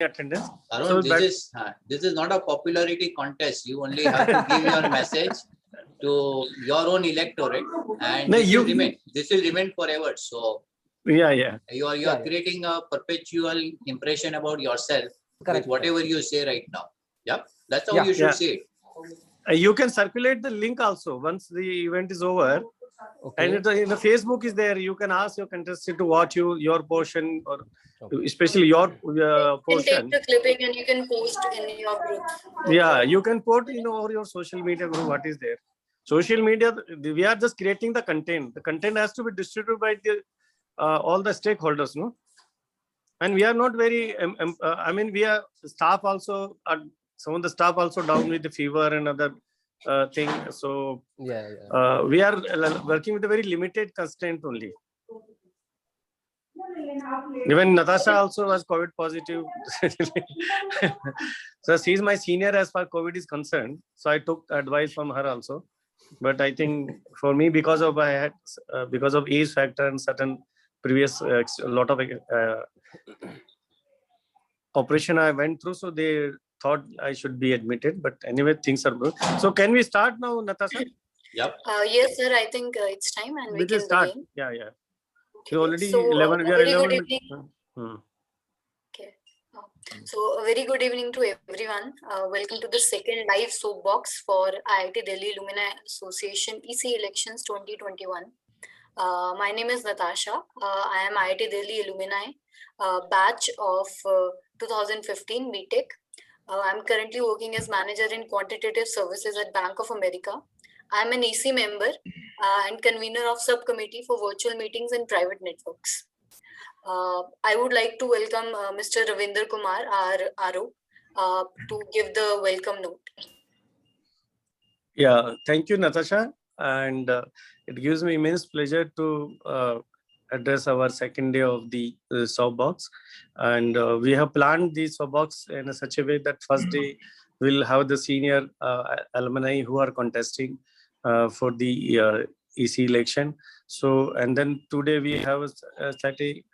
attendance. Arun, So this is not a popularity contest. You only have to give your message to your own electorate, and No, this will remain forever. So yeah. you are creating a perpetual impression about yourself with whatever you say right now. Yeah, that's how you should say it. You can circulate the link also once the event is over. And in the Facebook is there. You can ask your contestant to watch your portion, or especially your portion. You can take the clipping and you can post in your group. Yeah, you can put over your social media group what is there. Social media, we are just creating the content. The content has to be distributed by the all the stakeholders, no. And we are not very. I mean, we are staff also. Some of the staff also down with the fever and other thing. So we are working with a very limited constraint only. Even Natasha also was COVID positive. So she's my senior as far COVID is concerned. So I took advice from her also. But I think for me, because of age factor and certain previous a lot of operation I went through, so they thought I should be admitted. But anyway, things are good. So can we start now, Natasha? Yep. Yes, sir. I think it's time and we can start. begin. Yeah. Okay. Already So, 11. We are very 11. good evening. Okay. So a very good evening to everyone. Welcome to the second live soapbox for IIT Delhi Alumni Association EC Elections 2021. My name is Natasha. I am IIT Delhi Alumni batch of 2015 BTech. I'm currently working as manager in quantitative services at Bank of America. I'm an EC member and convener of subcommittee for virtual meetings and private networks. I would like to welcome Mr. Ravinder Kumar, our RO, to give the welcome note. Yeah, thank you, Natasha. And it gives me immense pleasure to address our second day of the soapbox. And we have planned the soapbox in such a way that first day we'll have the senior alumni who are contesting for the EC election. So, and then today we have a slightly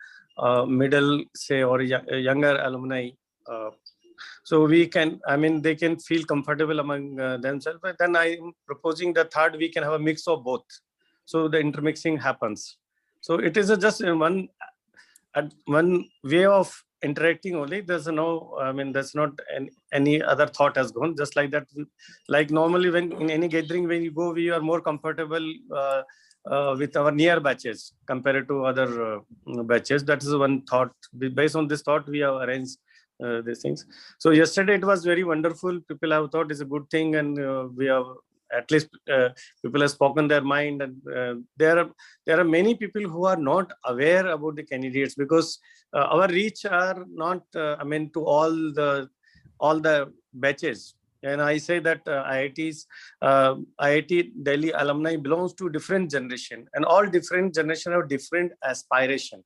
middle, say, or younger alumni. So we can, I mean, they can feel comfortable among themselves. But then I'm proposing the third, we can have a mix of both. So the intermixing happens. So it is just one way of interacting only. There's no, I mean, there's not any other thought has gone. Just like that, like normally when in any gathering, when you go, we are more comfortable with our near batches compared to other batches. That is one thought. Based on this thought, we have arranged these things. So yesterday it was very wonderful. People have thought it's a good thing, and we have at least people have spoken their mind, and there are many people who are not aware about the candidates, because our reach are not I mean to all the batches. And I say that IIT Delhi alumni belongs to different generation, and all different generation have different aspiration,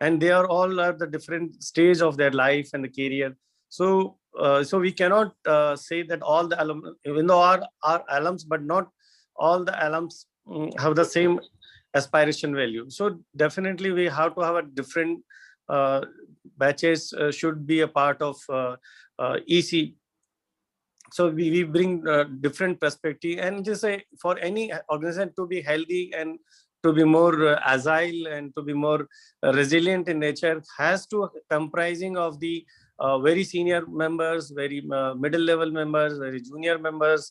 and they are all at the different stage of their life and the career. So so we cannot say that all the alumni, even though are alums, but not all the alums have the same aspiration value. So definitely we have to have a different batches should be a part of EC. So we bring different perspective, and just say for any organization to be healthy and to be more agile and to be more resilient in nature, has to comprising of the very senior members, very middle level members, very junior members.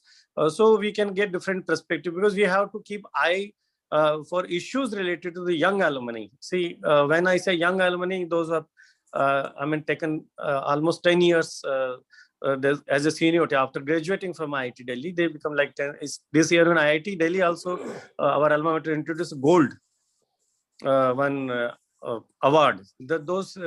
So we can get different perspective, because we have to keep eye for issues related to the young alumni. See, when I say young alumni, those are I mean taken almost 10 years as a seniority after graduating from IIT Delhi. They become like 10. This year in IIT Delhi also our alma mater introduced gold one award. Those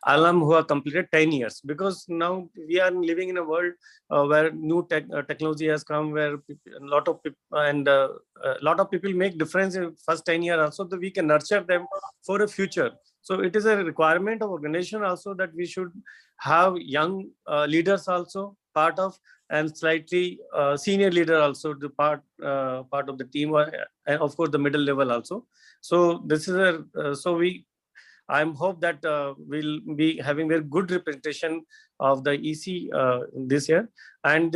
alum who have completed 10 years, because now we are living in a world where new technology has come, where a lot of people make difference in first 10 years also, that we can nurture them for a future. So it is a requirement of organization also that we should have young leaders also part of, and slightly senior leader also the part of the team, and of course the middle level also. So this is so we I'm hope that we'll be having very good representation of the EC this year. And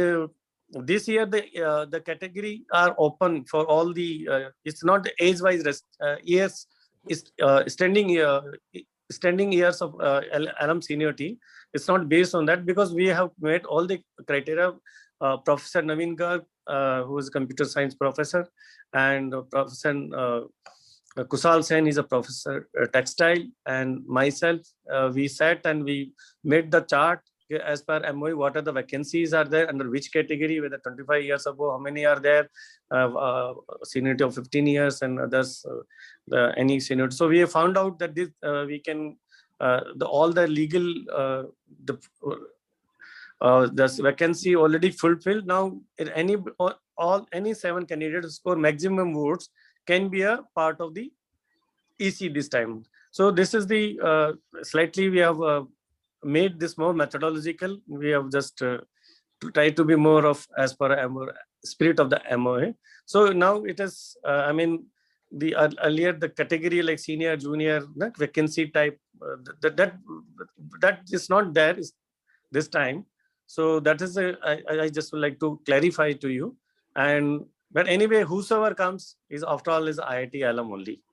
this year the category are open for all the. It's not age-wise years. Is standing years of alum seniority. It's not based on that, because we have met all the criteria. Professor Naveen Garg, who is a computer science professor, and Professor Kusal Sen is a professor textile, and myself, we sat and we made the chart as per MOE, what are the vacancies are there, under which category, whether 25 years above, how many are there, seniority of 15 years and others, any seniority. So we have found out that this we can, all the legal, the vacancy already fulfilled. Now any 7 candidates score maximum votes can be a part of the EC this time. So this is the slightly we have made this more methodological. We have just tried to be more of as per spirit of the MOA. So now it is, I mean, the earlier the category like senior, junior, that vacancy type, that is not there this time. So that is I just would like to clarify to you. And but anyway, whosoever comes is after all is IIT alum only.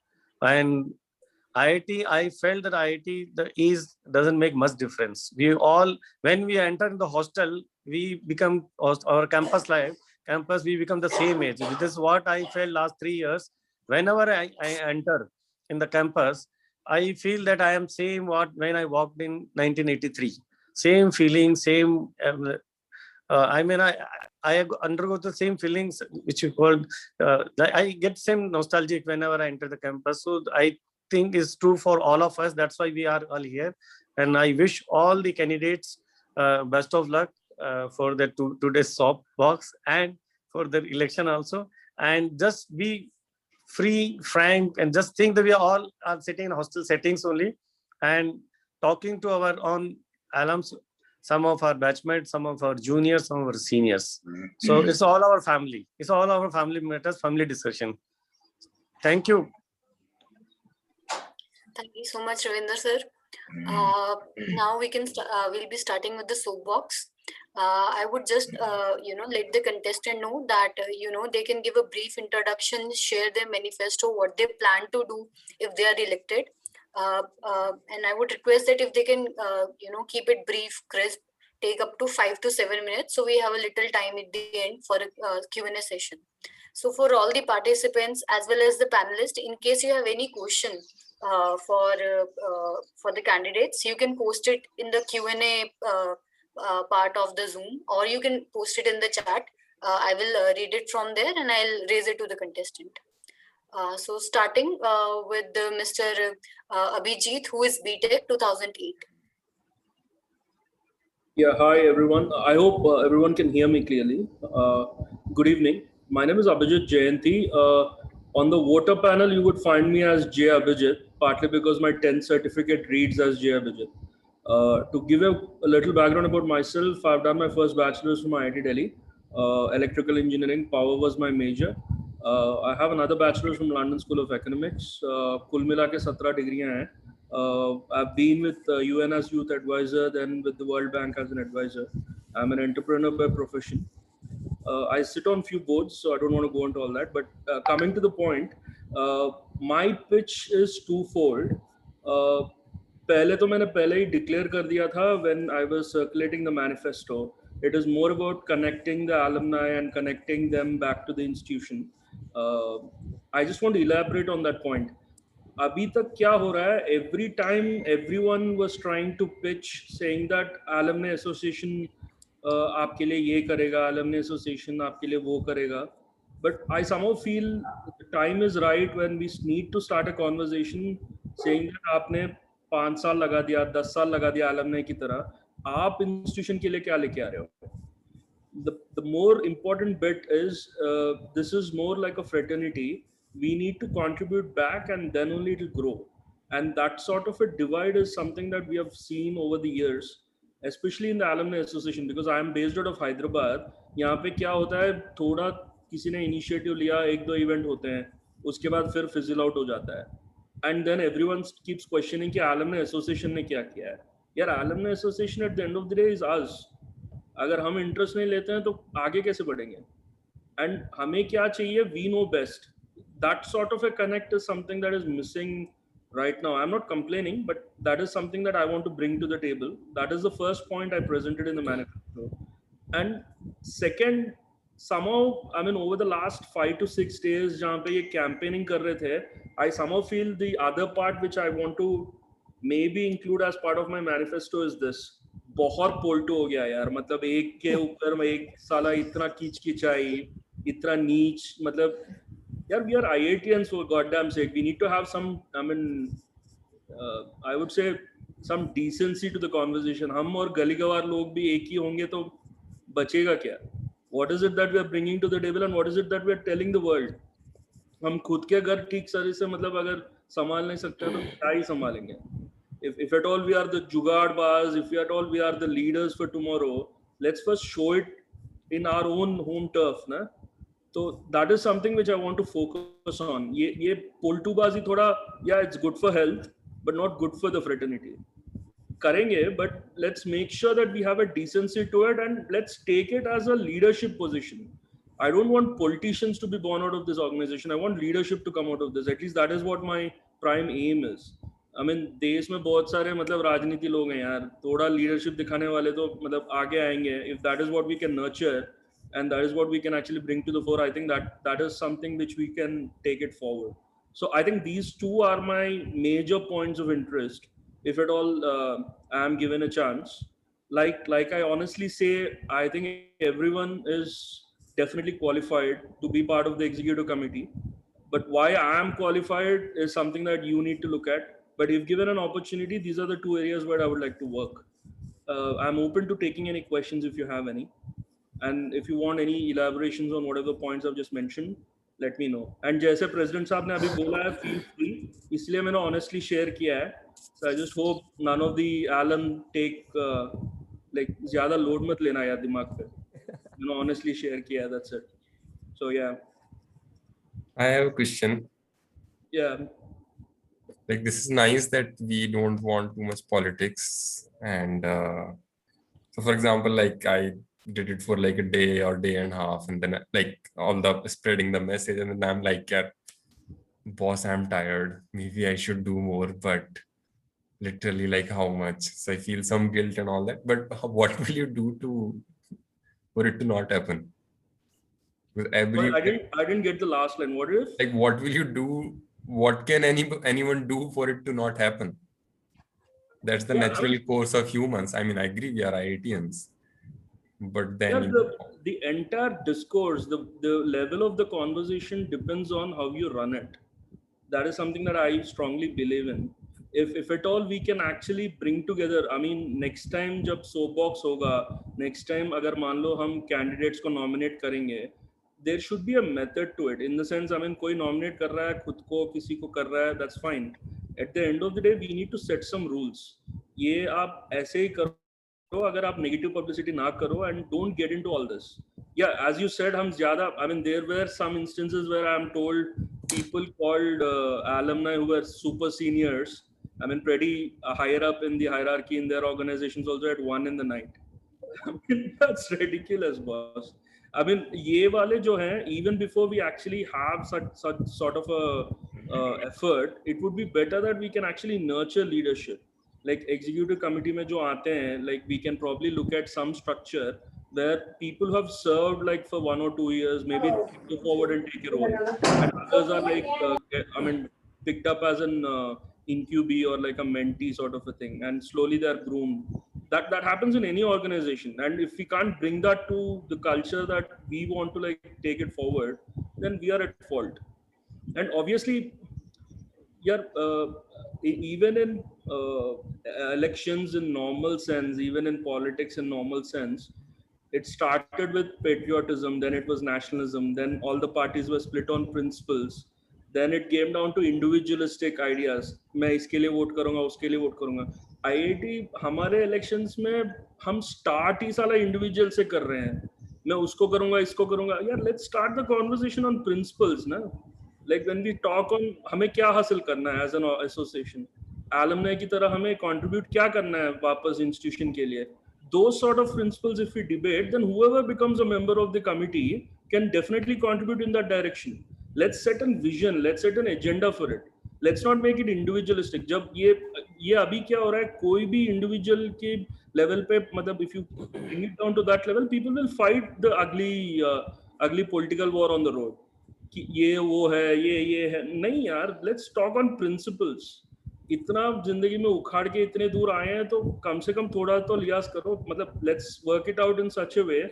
And IIT, I felt that IIT the age doesn't make much difference. We all, when we enter in the hostel, we become our campus life. Campus, we become the same age. This is what I felt last 3 years. Whenever I enter in the campus, I feel that I am same what when I walked in 1983. Same feeling, same. I mean, I undergo the same feelings which you called. I get same nostalgic whenever I enter the campus. So I think is true for all of us. That's why we are all here. And I wish all the candidates best of luck for the today's soap box and for the election also. And just be free, frank, and just think that we all are sitting in hostel settings only and talking to our own alums, some of our batchmates, some of our juniors, some of our seniors. So it's all our family. It's all our family matters, family discussion. Thank you. Thank you so much, Ravinder sir. Now we'll be starting with the soapbox. I would just let the contestant know that they can give a brief introduction, share their manifesto, what they plan to do if they are elected. And I would request that if they can keep it brief, crisp, take up to 5 to 7 minutes, so we have a little time at the end for a Q&A session. So for all the participants as well as the panelists, in case you have any question for the candidates, you can post it in the Q&A part of the Zoom, or you can post it in the chat. I will read it from there and I'll raise it to the contestant. So starting with Mr. Abhijit, who is BTech 2008. Yeah, hi everyone. I hope everyone can hear me clearly. Good evening. My name is Abhijit Jayanti. On the voter panel, you would find me as J. Abhijit, partly because my 10th certificate reads as J. Abhijit. To give a little background about myself, I've done my first bachelor's from IIT Delhi, electrical engineering, power was my major. I have another bachelor's from London School of Economics. Kul mila ke 17 degrees hain. I've been with UN as youth advisor, then with the World Bank as an advisor. I'm an entrepreneur by profession. I sit on few boards, so I don't want to go into all that. But coming to the point, my pitch is twofold. पहले तो मैंने पहले ही declare कर दिया था when I was circulating the manifesto. It is more about connecting the alumni and connecting them back to the institution. I just want to elaborate on that point. अभी तक क्या हो रहा है? Every time everyone was trying to pitch saying that alumni association आपके लिए ये करेगा, alumni association आपके लिए वो करेगा. But I somehow feel the time is right when we need to start a conversation saying that आपने 5 साल लगा दिया, 10 साल लगा दिया alumni की तरह, आप institution के लिए क्या लेके आ रहे हो? The more important bit is this is more like a fraternity. We need to contribute back and then only it will grow. And that sort of a divide is something that we have seen over the years, especially in the alumni association, because I am based out of Hyderabad. यहाँ पे क्या होता है, थोड़ा किसी ने initiative लिया, 1-2 event होते हैं, उसके बाद फिर fizzle out हो जाता है. and then everyone keeps questioning कि alumni association ने क्या किया है. यार alumni association at the end of the day is us. अगर हम interest नहीं लेते हैं तो आगे कैसे बढ़ेंगे? And हमें क्या चाहिए? We know best. That sort of a connect is something that is missing right now. I'm not complaining, but that is something that I want to bring to the table. That is the first point I presented in the manifesto. And second, somehow, I mean, over the last 5 to 6 days, जहाँ पे ये campaigning कर रहे थे, I somehow feel the other part which I want to maybe include as part of my manifesto is this. बहुत पोल्टो हो गया यार, मतलब एक के ऊपर में एक साला इतना कीच किचाई, इतना नीच, मतलब यार we are IITians for goddamn sake. We need to have some, I mean, I would say some decency to the conversation. हम और गली गवार लोग भी एक ही होंगे तो बचेगा क्या? What is it that we are bringing to the table and what is it that we are telling the world? हम खुद के घर ठीक तरह से मतलब अगर संभाल नहीं सकते तो क्या ही संभालेंगे? If at all we are the jugaad bars, if at all we are the leaders for tomorrow, let's first show it in our own home turf, na? So that is something which I want to focus on. ये पोल्टूबाजी थोड़ा, yeah, it's good for health, but not good for the fraternity. करेंगे, but let's make sure that we have a decency to it and let's take it as a leadership position. I don't want politicians to be born out of this organization. I want leadership to come out of this. At least that is what my prime aim is. I mean, देश में बहुत सारे मतलब राजनीति लोग हैं यार, थोड़ा leadership दिखाने वाले तो मतलब आगे आएंगे. If that is what we can nurture and that is what we can actually bring to the fore, I think that is something which we can take it forward. So I think these two are my major points of interest. If at all I am given a chance, like I honestly say, I think everyone is definitely qualified to be part of the executive committee. But why I am qualified is something that you need to look at. But if given an opportunity, these are the two areas where I would like to work. I'm open to taking any questions if you have any. And if you want any elaborations on whatever points I've just mentioned, let me know. And जैसे President साहब ने अभी बोला है, feel free. इसलिए मैंने honestly share किया है. So I just hope none of the alum take like ज़्यादा load मत लेना यार दिमाग पे. You know, honestly share किया है, that's it. So yeah. I have a question. Yeah. Like, this is nice that we don't want too much politics, and so for example, like I did it for like a day or day and a half, and then like all the spreading the message, and then I'm like, yeah, boss, I'm tired, maybe I should do more, but literally like how much? So I feel some guilt and all that, but what will you do for it to not happen? With every, But I didn't get the last line. What if? like, what will you do? What can anyone do for it to not happen? That's the natural course of humans. I mean, I agree, we are IITians, but then the entire discourse, the level of the conversation depends on how you run it. That is something that I strongly believe in. If at all we can actually bring together, I mean, next time जब soapbox होगा, next time अगर मान लो हम candidates को nominate करेंगे, there should be a method to it. In the sense, I mean, कोई nominate कर रहा है, खुद को किसी को कर रहा है, that's fine. At the end of the day, we need to set some rules. ये आप ऐसे ही करो, अगर आप negative publicity ना करो, and don't get into all this. Yeah, as you said, हम ज़्यादा, I mean, there were some instances where I'm told people called alumni who were super seniors, I mean, pretty higher up in the hierarchy in their organizations also at 1 in the night. I mean, that's ridiculous, boss. I mean, ये वाले जो हैं, even before we actually have such sort of a effort, it would be better that we can actually nurture leadership. Like executive committee में जो आते हैं, like we can probably look at some structure where people who have served like for 1 or 2 years, maybe go forward and take a role, and others are like, I mean, picked up as an incubee or like a mentee sort of a thing, and slowly they're groomed. That happens in any organization, and if we can't bring that to the culture that we want to like take it forward, then we are at fault. And obviously, yeah, even in elections in normal sense, even in politics in normal sense, it started with patriotism, then it was nationalism, then all the parties were split on principles, then it came down to individualistic ideas. मैं इसके लिए vote करूँगा, उसके लिए vote करूँगा. IIT हमारे elections में हम start ही साला individual से कर रहे हैं. मैं उसको करूँगा, इसको करूँगा. यार, let's start the conversation on principles, ना? like when we talk on हमें क्या हासिल करना है as an association, alumni की तरह हमें contribute क्या करना है वापस institution के लिए, those sort of principles if we debate, then whoever becomes a member of the committee can definitely contribute in that direction. Let's set a vision, let's set an agenda for it. Let's not make it individualistic. जब ये अभी क्या हो रहा है, कोई भी individual के level पे, मतलब if you bring it down to that level, people will fight the ugly political war on the road. कि ये वो है, ये है, नहीं यार, let's talk on principles. इतना जिंदगी में उखाड़ के इतने दूर आए हैं तो कम से कम थोड़ा तो लिहाज करो, मतलब let's work it out in such a way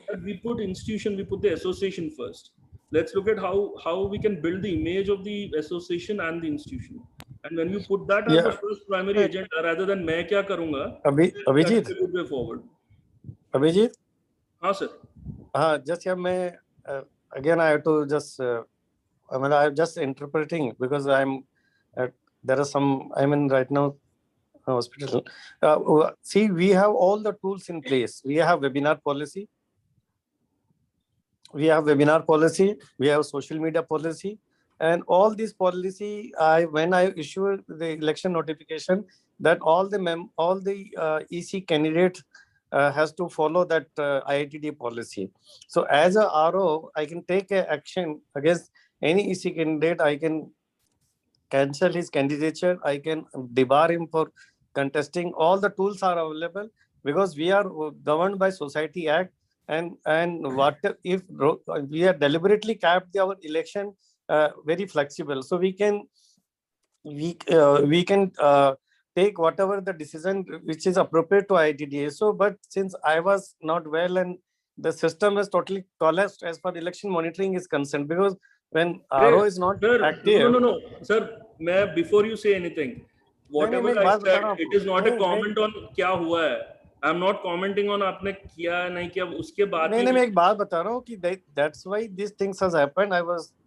that we put institution, we put the association first. Let's look at how we can build the image of the association and the institution. And when you put that as the first primary agenda rather than मैं क्या करूँगा, Abhijit, that's a good way forward. Abhijit, हाँ sir. हाँ, just yeah, मैं again I have to just I mean I'm just interpreting because there are some, I'm in right now hospital. See, we have all the tools in place. We have webinar policy. We have social media policy, and all this policy. When I issue the election notification, that all the EC candidate has to follow that IITD policy. So as a RO, I can take a action against any EC candidate. I can cancel his candidature. I can debar him for contesting. All the tools are available because we are governed by Society Act. And what if we are deliberately capped our election very flexible, so we can take whatever the decision which is appropriate to IITDA. So, but since I was not well and the system is totally collapsed as far election monitoring is concerned, because when RO is not active. No, sir. Before you say anything, whatever I said, it is not a comment on क्या हुआ है. I'm not commenting on आपने किया नहीं किया उसके बाद. नहीं, मैं एक बात बता रहा हूँ कि that's why these things has happened.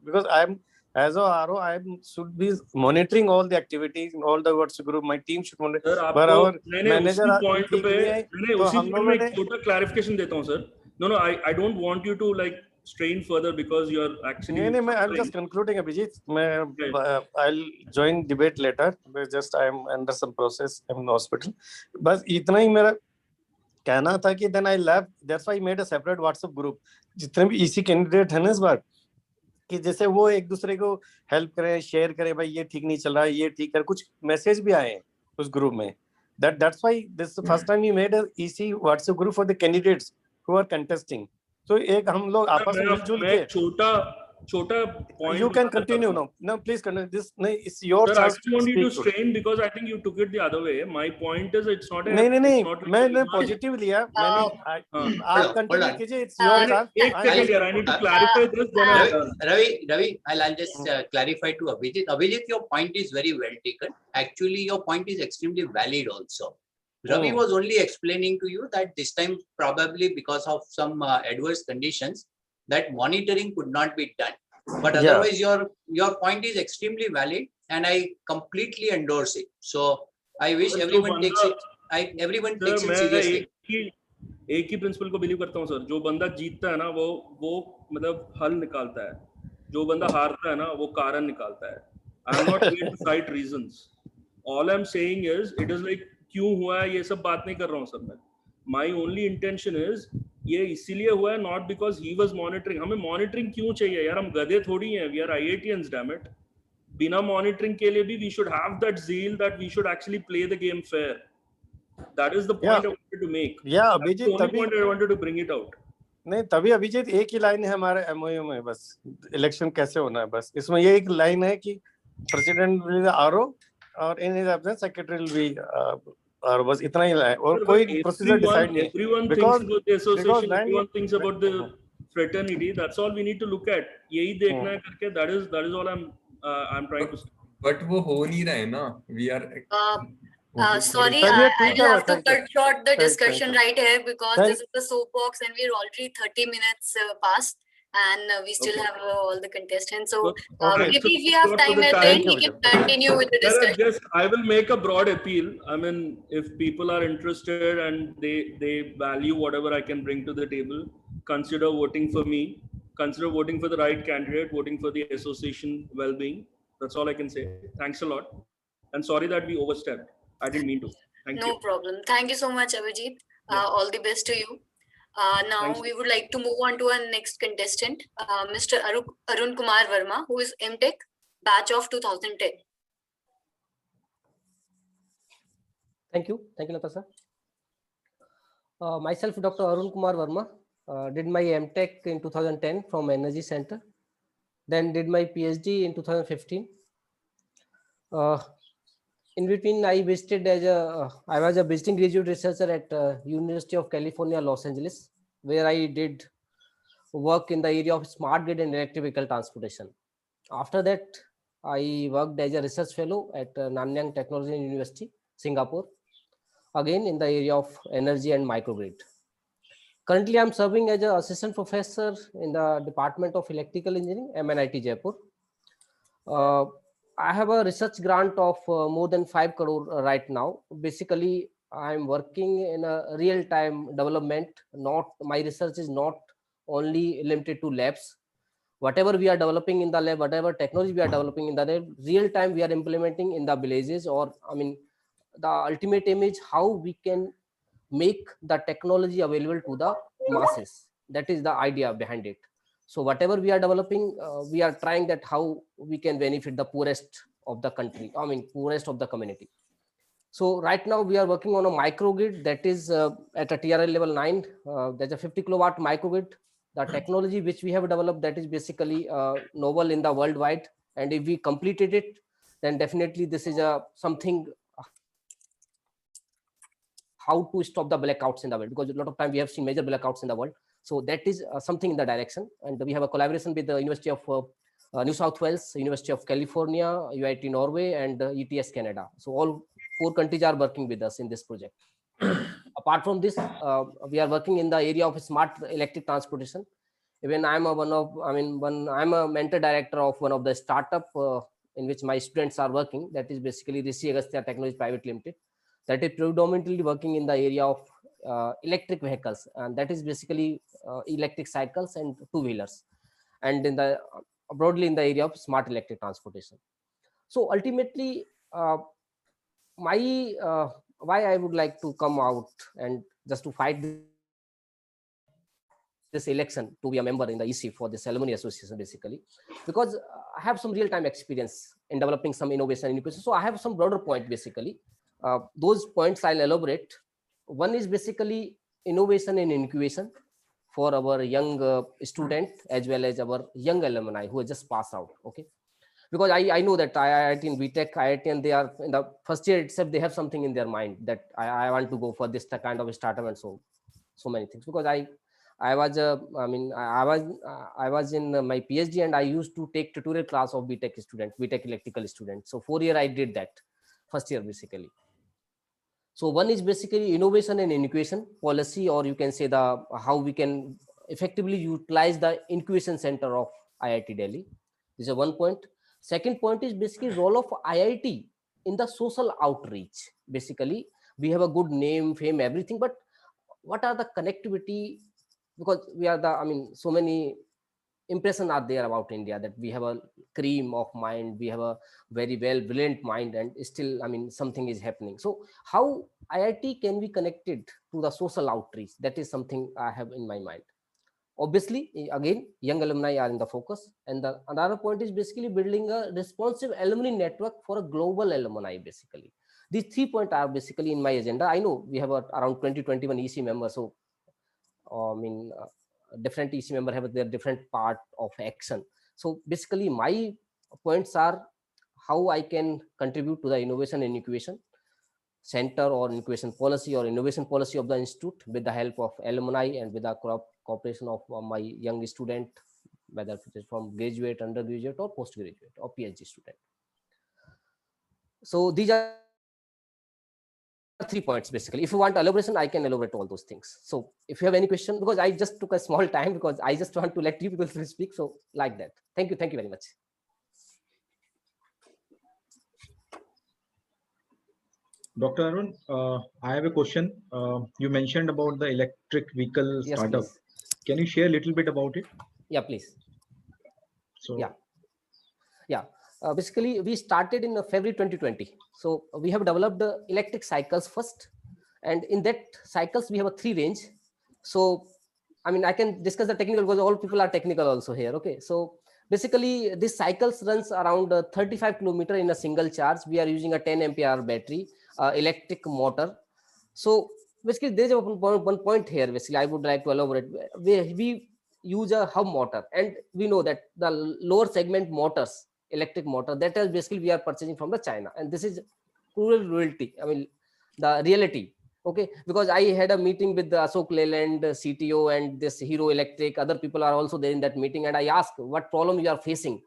Because I'm as a RO, I should be monitoring all the activities in all the WhatsApp group. My team should monitor. But our manager point पे मैं एक छोटा clarification देता हूँ sir. No, I don't want you to like strain further because you're actually. I'm just concluding, Abhijit. I'll join debate later. I'm under some process. I'm in the hospital. बस इतना ही मेरा कहना था कि then I left. That's why I made a separate WhatsApp group. जितने भी EC candidate हैं ना इस बार, कि जैसे वो एक दूसरे को हेल्प करें, शेयर करें, भाई ये ठीक नहीं चल रहा है, ये ठीक है, कुछ मैसेज भी आए हैं उस ग्रुप में. That's why this is the first time we made a EC WhatsApp group for the candidates who are contesting. So एक हम लोग आपस में मिलजुल के छोटा point. You can continue now. No, please continue. This it's your chance. Sir, I don't want you to strain because I think you took it the other way. My point is it's not a. नहीं. मैं positive लिया. आप continue कीजिए. It's your chance. एक second here. I need to clarify this. Ravi, I'll just clarify to Abhijit. Abhijit, your point is very well taken. Actually, your point is extremely valid also. Ravi was only explaining to you that this time probably because of some adverse conditions that monitoring could not be done. But otherwise your point is extremely valid and I completely endorse it. So I wish everyone takes it seriously. एक ही principal को believe करता हूँ sir. जो बंदा जीतता है ना वो मतलब हल निकालता है. जो बंदा हारता है ना वो कारण निकालता है. I am not going to cite reasons. All I am saying is it is like क्यों हुआ है ये सब बात नहीं कर रहा हूँ सर मैं. My only intention is ये इसीलिए हुआ है not because he was monitoring. हमें monitoring क्यों चाहिए यार, हम गधे थोड़ी हैं. We are IITians, damn it. बिना monitoring के लिए भी we should have that zeal that we should actually play the game fair. That is the point I wanted to make. Yeah, Abhijit, that's the only point I wanted to bring it out. नहीं तभी अभिजीत एक ही line है हमारे MOU में, बस election कैसे होना है, बस इसमें ये एक लाइन है कि प्रेसिडेंट विल बी RO और in his absence secretary will be और बस इतना ही है और कोई प्रोसीजर डिसाइड नहीं. Everyone thinks about the association, everyone thinks about the fraternity. That's all we need to look at. यही देखना है करके. That is all I'm trying to say. But वो हो नहीं रहा है ना. We are. Sorry, I'll have to cut short the discussion right here because this is the soapbox and we're already 30 minutes past. And we still have all the contestants. So maybe if we have time at the end, we can continue with the discussion. I will make a broad appeal. I mean, if people are interested and they value whatever I can bring to the table, consider voting for me. consider voting for the right candidate, voting for the association well-being. That's all I can say. Thanks a lot. And sorry that we overstepped. I didn't mean to. Thank No you. problem. Thank you so much, Abhijit. Yeah. All the best to you. Now Thanks. we would like to move on to our next contestant, Mr. Arun Kumar Verma, who is MTech batch of 2010. Thank you, Natasha. Myself, Dr. Arun Kumar Verma, did my MTech in 2010 from Energy Center, then did my PhD in 2015. In between, I visited I was a visiting graduate researcher at University of California, Los Angeles, where I did work in the area of smart grid and electric vehicle transportation. After that, I worked as a research fellow at Nanyang Technology University, Singapore, again in the area of energy and microgrid. Currently, I'm serving as an assistant professor in the Department of Electrical Engineering, MNIT Jaipur. I have a research grant of more than 5 crore right now. Basically, I'm working in a real-time development. My research is not only limited to labs. Whatever we are developing in the lab, whatever technology we are developing in the lab, real time we are implementing in the villages, or the ultimate aim is how we can make the technology available to the masses. That is the idea behind it. So whatever we are developing, we are trying that how we can benefit the poorest of the country, poorest of the community. So right now we are working on a microgrid that is at a TRL level 9. There's a 50 kilowatt microgrid. The technology which we have developed, that is basically novel in the worldwide. And if we completed it, then definitely this is something how to stop the blackouts in the world, because a lot of time we have seen major blackouts in the world. So that is something in the direction. And we have a collaboration with the University of New South Wales, University of California, UIT Norway, and ETS Canada. So all 4 countries are working with us in this project. Apart from this, we are working in the area of smart electric transportation. Even I'm a mentor director of one of the startup in which my students are working. That is basically Rishi Agastya Technology Private Limited. That is predominantly working in the area of electric vehicles, and that is basically electric cycles and 2-wheelers, and in the broadly in the area of smart electric transportation. So ultimately, why I would like to come out and just to fight this election to be a member in the EC for this alumni association, basically, because I have some real-time experience in developing some innovation in education. So I have some broader point, basically. Those points I'll elaborate. One is basically innovation and incubation for our young student as well as our young alumni who have just passed out. Okay, because I know that IIT and BTech, IIT, and they are in the first year itself, they have something in their mind that I want to go for this kind of a startup and so many things. Because I was in my PhD and I used to take tutorial class of BTech electrical student. So 4 years I did that first year basically. So one is basically innovation and incubation policy, or you can say how we can effectively utilize the incubation center of IIT Delhi. This is one point. Second point is basically role of IIT in the social outreach. Basically, we have a good name, fame, everything, but what are the connectivity? Because we are so many impression are there about India that we have a cream of mind, we have a very brilliant mind, and still something is happening. So how IIT can be connected to the social outreach? That is something I have in my mind. Obviously, again, young alumni are in the focus, and another point is basically building a responsive alumni network for a global alumni. Basically, these 3 points are basically in my agenda. I know we have around 20-21 EC members, so different EC member have their different part of action. So basically my points are how I can contribute to the innovation and incubation center or incubation policy or innovation policy of the institute with the help of alumni and with the cooperation of my young student, whether it is from graduate, undergraduate, or postgraduate or PhD student. So these are 3 points basically. If you want elaboration, I can elaborate all those things. So if you have any question, because I just took a small time because I just want to let you people speak. So like that. Thank you very much. Dr. Arun, I have a question. You mentioned about the electric vehicle startup. Yes, can you share a little bit about it? Yeah, please. So Yeah. Basically, we started in February 2020. So we have developed electric cycles first, and in that cycles we have a 3 range. So I mean, I can discuss the technical because all people are technical also here. Okay, so basically this cycles runs around 35 kilometer in a single charge. We are using a 10 ampere battery, electric motor. So basically there's one point here. Basically, I would like to elaborate. We use a hub motor, and we know that the lower segment motors, electric motor, that is basically we are purchasing from the China, and this is cruel reality. I mean, the reality. Okay, because I had a meeting with the Ashok Leyland CTO and this Hero Electric. Other people are also there in that meeting, and I asked what problem you are facing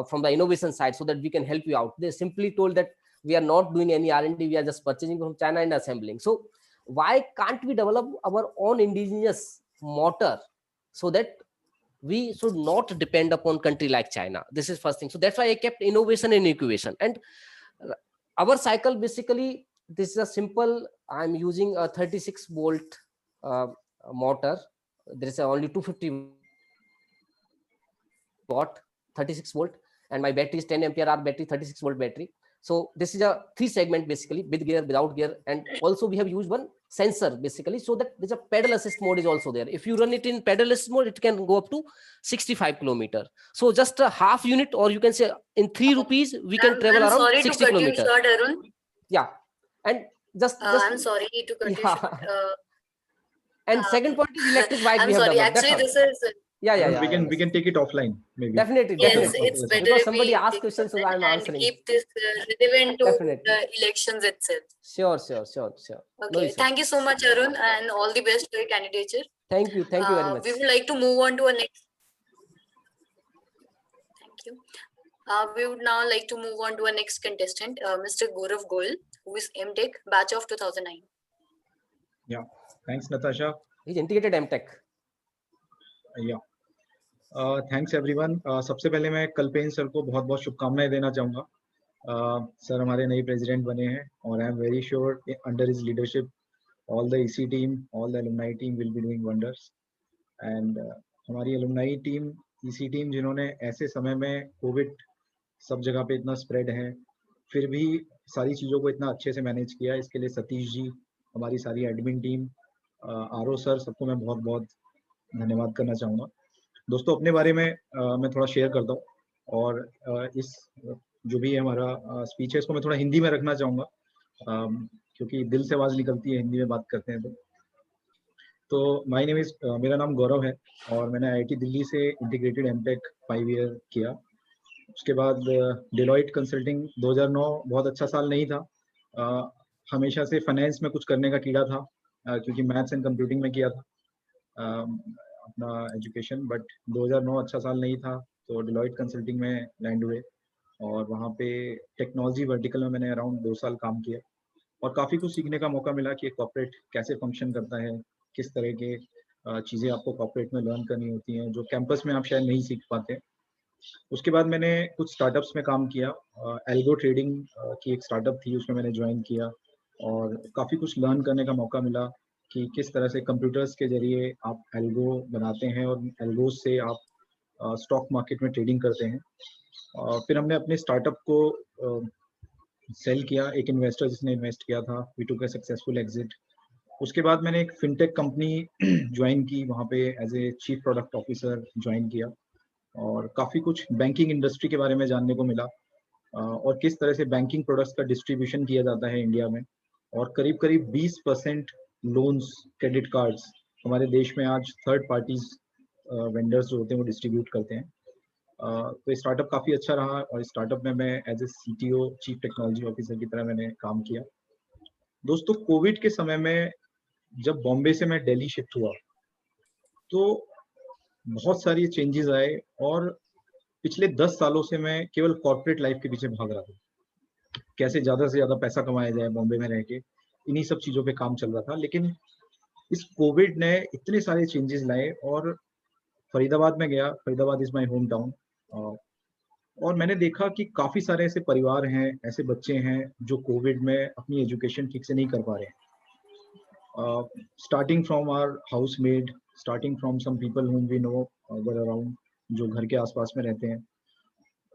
from the innovation side so that we can help you out. They simply told that we are not doing any R&D, we are just purchasing from China and assembling. So why can't we develop our own indigenous motor so that we should not depend upon country like China? This is first thing. So that's why I kept innovation and incubation. And our cycle, basically, this is a simple, I'm using a 36 volt motor. There is only 250 watt, 36 volt, and my battery is 10 ampere hour battery, 36 volt battery. So this is a 3 segment basically, with gear, without gear, and also we have used one sensor basically, so that there's a pedal assist mode is also there. If you run it in pedal assist mode, it can go up to 65 kilometer. So just a half unit, or you can say in 3 rupees, we can travel I'm around sorry 60 to cut kilometer. you short, Arun. Yeah, and just I'm sorry to cut you yeah. short. And second point is electric bike. I'm we have sorry. developed. Actually, That's this all. is Yeah. we can take it offline maybe. Definitely, yes, definitely. it's better Because if somebody we asked take questions, so that I'm and answering. keep this relevant to Definitely. the elections itself. Sure. No Okay, issue. thank you so much, Arun, and all the best for your candidature. Thank you very much. We would like to move on to a next. Thank you. We would now like to move on to our next contestant, Mr. Gaurav Goel, who is MTech, batch of 2009. Yeah, thanks, Natasha. He's integrated MTech. Yeah. Thanks everyone. सबसे पहले मैं कल्पेन sir को बहुत बहुत शुभकामनाएं देना चाहूँगा. Sir हमारे नए प्रेसिडेंट बने हैं और I am very sure under his leadership all the EC team, all the alumni team will be doing wonders. And हमारी एलुमनाई टीम, ईसी टीम, जिन्होंने ऐसे समय में कोविड सब जगह पे इतना स्प्रेड है, फिर भी सारी चीज़ों को इतना अच्छे से मैनेज किया, इसके लिए सतीश जी, हमारी सारी एडमिन टीम, आरओ सर, सबको मैं बहुत बहुत धन्यवाद करना चाहूँगा. दोस्तों, अपने बारे में मैं थोड़ा शेयर करता हूँ, और इस जो भी हमारा स्पीच है इसको मैं थोड़ा हिंदी में रखना चाहूँगा, क्योंकि दिल से आवाज़ निकलती है हिंदी में बात करते हैं तो माय नेम इज, मेरा नाम गौरव है और मैंने आईआईटी दिल्ली से इंटीग्रेटेड एमटेक 5 ईयर किया. उसके बाद डेलॉयट कंसल्टिंग 2009 बहुत अच्छा साल नहीं था. हमेशा से फाइनेंस में कुछ करने का कीड़ा था, क्योंकि मैथ्स एंड कंप्यूटिंग में किया था अपना एजुकेशन, बट 2009 अच्छा साल नहीं था तो डेलॉयट कंसल्टिंग में लैंड हुए और वहाँ पे टेक्नोलॉजी वर्टिकल में मैंने अराउंड 2 साल काम किया और काफ़ी कुछ सीखने का मौका मिला कि कॉर्पोरेट कैसे फंक्शन करता है, किस तरह के चीज़ें आपको कॉर्पोरेट में लर्न करनी होती हैं जो कैंपस में आप शायद नहीं सीख पाते. उसके बाद मैंने कुछ स्टार्टअप्स में काम किया. एल्गो ट्रेडिंग की एक स्टार्टअप थी, उसमें मैंने ज्वाइन किया और काफ़ी कुछ लर्न करने का मौका मिला कि किस तरह से कंप्यूटर्स के जरिए आप एल्गो बनाते हैं और एल्गोज से आप स्टॉक मार्केट में ट्रेडिंग करते हैं. फिर हमने अपने स्टार्टअप को सेल किया, एक इन्वेस्टर जिसने इन्वेस्ट किया था, we took a successful exit. उसके बाद मैंने एक फिनटेक कंपनी ज्वाइन की, वहाँ पे as a chief product officer join किया और काफ़ी कुछ बैंकिंग इंडस्ट्री के बारे में जानने को मिला और किस तरह से बैंकिंग प्रोडक्ट्स का डिस्ट्रीब्यूशन किया जाता है इंडिया में. और करीब करीब 20% लोन्स, क्रेडिट कार्ड्स हमारे देश में आज थर्ड पार्टीज वेंडर्स जो होते हैं वो डिस्ट्रीब्यूट करते हैं. तो ये स्टार्टअप काफ़ी अच्छा रहा और इस स्टार्टअप में मैं as a CTO, chief technology officer की तरह मैंने काम किया. दोस्तों, कोविड के समय में जब बॉम्बे से मैं दिल्ली शिफ्ट हुआ तो बहुत सारी चेंजेस आए और पिछले 10 सालों से मैं केवल कॉर्पोरेट लाइफ के पीछे भाग रहा था, कैसे ज़्यादा से ज़्यादा पैसा कमाया जाए बॉम्बे में रह के, इन्हीं सब चीज़ों पे काम चल रहा था. लेकिन इस कोविड ने इतने सारे चेंजेस लाए और फरीदाबाद में गया. Faridabad is my home town और मैंने देखा कि काफ़ी सारे ऐसे परिवार हैं, ऐसे बच्चे हैं जो कोविड में अपनी एजुकेशन ठीक से नहीं कर पा रहे हैं. Starting from our housemaid, starting from some people whom we know were around, जो घर के आसपास में रहते हैं।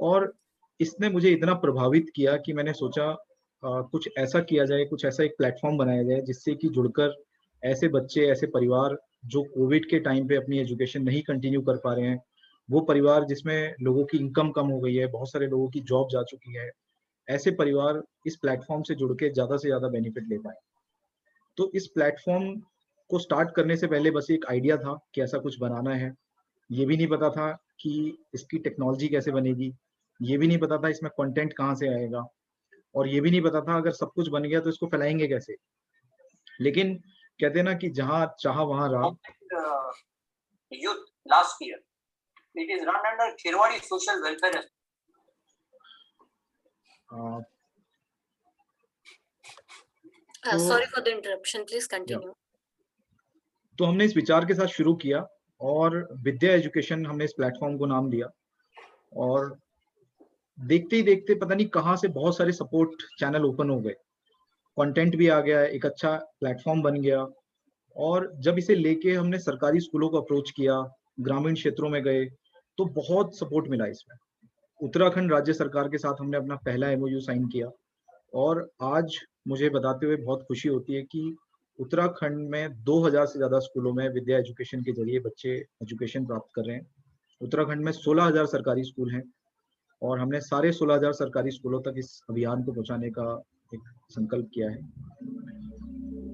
और इसने मुझे इतना प्रभावित किया कि मैंने सोचा कुछ ऐसा किया जाए, कुछ ऐसा एक प्लेटफॉर्म बनाया जाए जिससे कि जुड़कर ऐसे बच्चे, ऐसे परिवार जो कोविड के टाइम पे अपनी एजुकेशन नहीं कंटिन्यू कर पा रहे हैं, वो परिवार जिसमें लोगों की इनकम कम हो गई है, बहुत सारे लोगों की जॉब जा चुकी है, ऐसे परिवार इस प्लेटफॉर्म से जुड़ के ज़्यादा से ज़्यादा बेनिफिट ले पाए। तो इस प्लेटफॉर्म को स्टार्ट करने से पहले बस एक आइडिया था कि ऐसा कुछ बनाना है। ये भी नहीं पता था कि इसकी टेक्नोलॉजी कैसे बनेगी, ये भी नहीं पता था इसमें कंटेंट कहाँ से आएगा, और ये भी नहीं पता था अगर सब कुछ बन गया तो इसको फैलाएंगे कैसे। लेकिन कहते हैं ना कि जहाँ चाहा वहाँ राह। Youth last year, it is run under Khirwadi Social Welfare. Sorry for the interruption. Please continue. तो हमने इस विचार के साथ शुरू किया और विद्या एजुकेशन हमने इस प्लेटफॉर्म को नाम दिया, और देखते ही देखते पता नहीं कहाँ से बहुत सारे सपोर्ट चैनल ओपन हो गए, कंटेंट भी आ गया, एक अच्छा प्लेटफॉर्म बन गया। और जब इसे लेके हमने सरकारी स्कूलों को अप्रोच किया, ग्रामीण क्षेत्रों में गए, तो बहुत सपोर्ट मिला इसमें। उत्तराखंड राज्य सरकार के साथ हमने अपना पहला MOU साइन किया, और आज मुझे बताते हुए बहुत खुशी होती है कि उत्तराखंड में 2000 से ज़्यादा स्कूलों में विद्या एजुकेशन के जरिए बच्चे एजुकेशन प्राप्त कर रहे हैं। उत्तराखंड में 16,000 सरकारी स्कूल हैं, और हमने सारे 16,000 सरकारी स्कूलों तक इस अभियान को पहुंचाने का एक संकल्प किया है।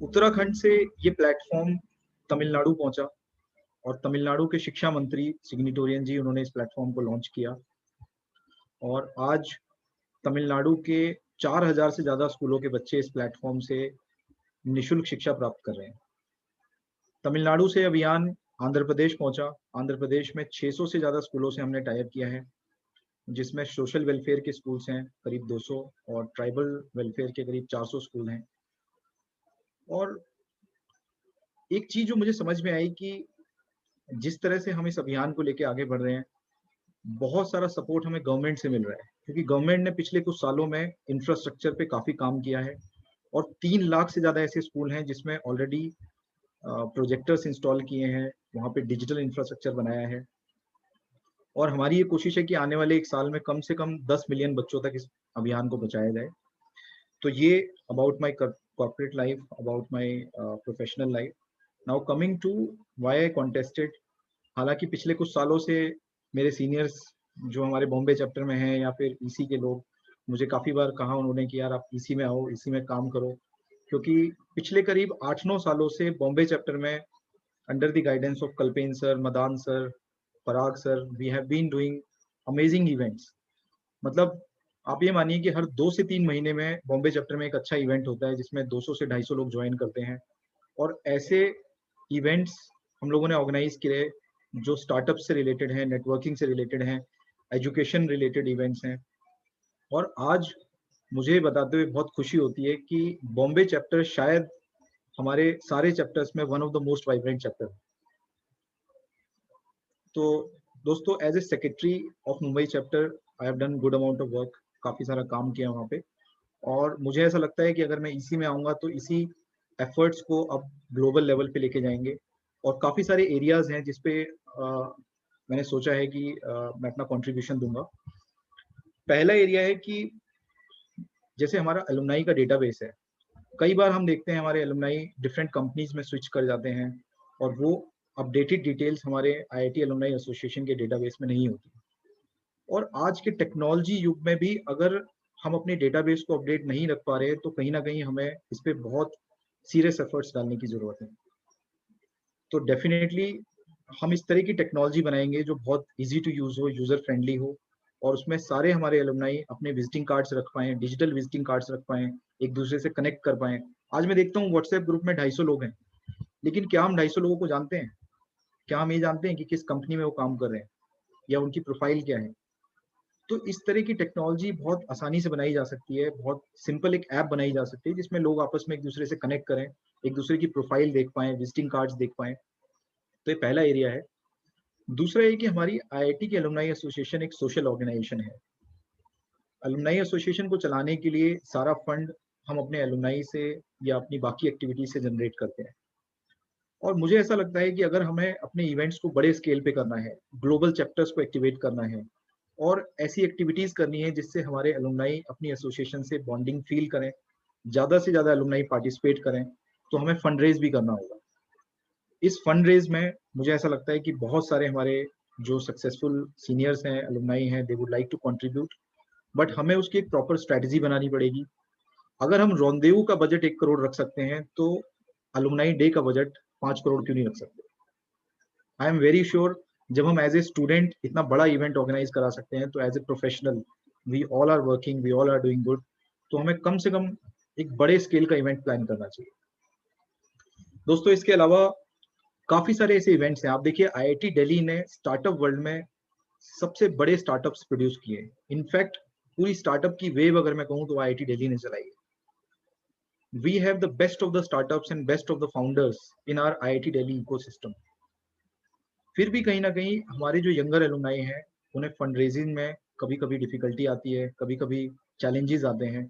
उत्तराखंड से ये प्लेटफॉर्म तमिलनाडु पहुंचा, और तमिलनाडु के शिक्षा मंत्री सिग्निटोरियन जी, उन्होंने इस प्लेटफॉर्म को लॉन्च किया, और आज तमिलनाडु के 4000 से ज़्यादा स्कूलों के बच्चे इस प्लेटफॉर्म से निःशुल्क शिक्षा प्राप्त कर रहे हैं। तमिलनाडु से अभियान आंध्र प्रदेश पहुंचा। आंध्र प्रदेश में 600 से ज़्यादा स्कूलों से हमने टाई अप किया है, जिसमें सोशल वेलफेयर के स्कूल्स हैं करीब 200, और ट्राइबल वेलफेयर के करीब 400 स्कूल हैं। और एक चीज़ जो मुझे समझ में आई कि जिस तरह से हम इस अभियान को लेके आगे बढ़ रहे हैं, बहुत सारा सपोर्ट हमें गवर्नमेंट से मिल रहा है, क्योंकि गवर्नमेंट ने पिछले कुछ सालों में इंफ्रास्ट्रक्चर पे काफ़ी काम किया है, और 3 लाख से ज़्यादा ऐसे स्कूल हैं जिसमें ऑलरेडी प्रोजेक्टर्स इंस्टॉल किए हैं, वहाँ पे डिजिटल इंफ्रास्ट्रक्चर बनाया है। और हमारी ये कोशिश है कि आने वाले 1 साल में कम से कम 10 मिलियन बच्चों तक इस अभियान को पहुंचाया जाए। तो ये about my corporate life, about my professional life. Now coming to why I contested. हालांकि पिछले कुछ सालों से मेरे सीनियर्स जो हमारे बॉम्बे चैप्टर में हैं, या फिर EC के लोग, मुझे काफ़ी बार कहा उन्होंने कि यार आप EC में आओ, EC में काम करो, क्योंकि पिछले करीब 8-9 सालों से बॉम्बे चैप्टर में under the guidance of Kalpen sir, Madan sir, Parag sir, we have been doing amazing events. मतलब आप ये मानिए कि हर 2 से 3 महीने में बॉम्बे चैप्टर में एक अच्छा इवेंट होता है जिसमें 200 से 250 लोग ज्वाइन करते हैं, और ऐसे इवेंट्स हम लोगों ने ऑर्गेनाइज किए जो स्टार्टअप से रिलेटेड हैं, नेटवर्किंग से रिलेटेड हैं, एजुकेशन रिलेटेड इवेंट्स हैं। और आज मुझे बताते हुए बहुत खुशी होती है कि बॉम्बे चैप्टर शायद हमारे सारे चैप्टर्स में one of the most vibrant chapter. तो दोस्तों, as a secretary of Mumbai chapter I have done good amount of work, काफ़ी सारा काम किया वहाँ पे, और मुझे ऐसा लगता है कि अगर मैं EC में आऊँगा तो इसी एफर्ट्स को अब ग्लोबल लेवल पे लेके जाएंगे, और काफ़ी सारे एरियाज हैं जिसपे मैंने सोचा है कि मैं अपना कंट्रीब्यूशन दूंगा। पहला एरिया है कि जैसे हमारा एलुमनाई का डेटाबेस है, कई बार हम देखते हैं हमारे एलुमनाई डिफरेंट कंपनीज में स्विच कर जाते हैं, और वो अपडेटेड डिटेल्स हमारे IIT एलुमनाई एसोसिएशन के डेटाबेस में नहीं होती। और आज के टेक्नोलॉजी युग में भी अगर हम अपने डेटाबेस को अपडेट नहीं रख पा रहे, तो कहीं ना कहीं हमें इस पे बहुत सीरियस एफर्ट्स डालने की जरूरत है। तो डेफिनेटली हम इस तरह की टेक्नोलॉजी बनाएंगे जो बहुत इजी टू यूज हो, यूजर फ्रेंडली हो, और उसमें सारे हमारे एलुमनाई अपने विजिटिंग कार्ड्स रख पाएं, डिजिटल विजिटिंग कार्ड्स रख पाएं, एक दूसरे से कनेक्ट कर पाएं। आज मैं देखता हूँ व्हाट्सएप ग्रुप में 250 लोग हैं, लेकिन क्या हम 250 लोगों को जानते हैं? क्या हम ये जानते हैं कि किस कंपनी में वो काम कर रहे हैं, या उनकी प्रोफाइल क्या है? तो इस तरह की टेक्नोलॉजी बहुत आसानी से बनाई जा सकती है, बहुत सिंपल एक ऐप बनाई जा सकती है जिसमें लोग आपस में एक दूसरे से कनेक्ट करें, एक दूसरे की प्रोफाइल देख पाएं, विजिटिंग कार्ड्स देख पाएं। तो ये पहला एरिया है। दूसरा ये कि हमारी IIT की एलुमनाई एसोसिएशन एक सोशल ऑर्गेनाइजेशन है। एलुमनाई एसोसिएशन को चलाने के लिए सारा फंड हम अपने एलुमनाई से या अपनी बाकी एक्टिविटी से जनरेट करते हैं, और मुझे ऐसा लगता है कि अगर हमें अपने इवेंट्स को बड़े स्केल पे करना है, ग्लोबल चैप्टर्स को एक्टिवेट करना है और ऐसी एक्टिविटीज करनी है जिससे हमारे एलुमनाई अपनी एसोसिएशन से बॉन्डिंग फील करें, ज्यादा से ज्यादा एलुमनाई पार्टिसिपेट करें, तो हमें फंड रेज भी करना होगा। इस फंड रेज में मुझे ऐसा लगता है कि बहुत सारे हमारे जो सक्सेसफुल सीनियर्स हैं, एलुमनाई हैं, they would like to contribute, but हमें उसकी एक प्रॉपर स्ट्रेटजी बनानी पड़ेगी। अगर हम रोंदेऊ का बजट 1 करोड़ रख सकते हैं तो एलुमनाई डे का बजट 5 करोड़ क्यों नहीं रख सकते? आई एम वेरी श्योर जब हम एज ए स्टूडेंट इतना बड़ा इवेंट ऑर्गेनाइज करा सकते हैं तो as a professional we all are working, we all are doing good, तो हमें कम से कम एक बड़े स्केल का इवेंट प्लान करना चाहिए। दोस्तों, इसके अलावा काफी सारे ऐसे इवेंट्स हैं। आप देखिए, आईआईटी दिल्ली ने स्टार्टअप वर्ल्ड में सबसे बड़े स्टार्टअप्स प्रोड्यूस किए। इनफैक्ट पूरी स्टार्टअप की वेव अगर मैं कहूँ तो आईआईटी दिल्ली ने चलाई है। We have the best of the startups and best of the founders in our IIT Delhi ecosystem. फिर भी कहीं ना कहीं हमारे जो यंगर एलुमनाई हैं उन्हें फंड रेजिंग में कभी कभी डिफिकल्टी आती है, कभी कभी चैलेंजेस आते हैं।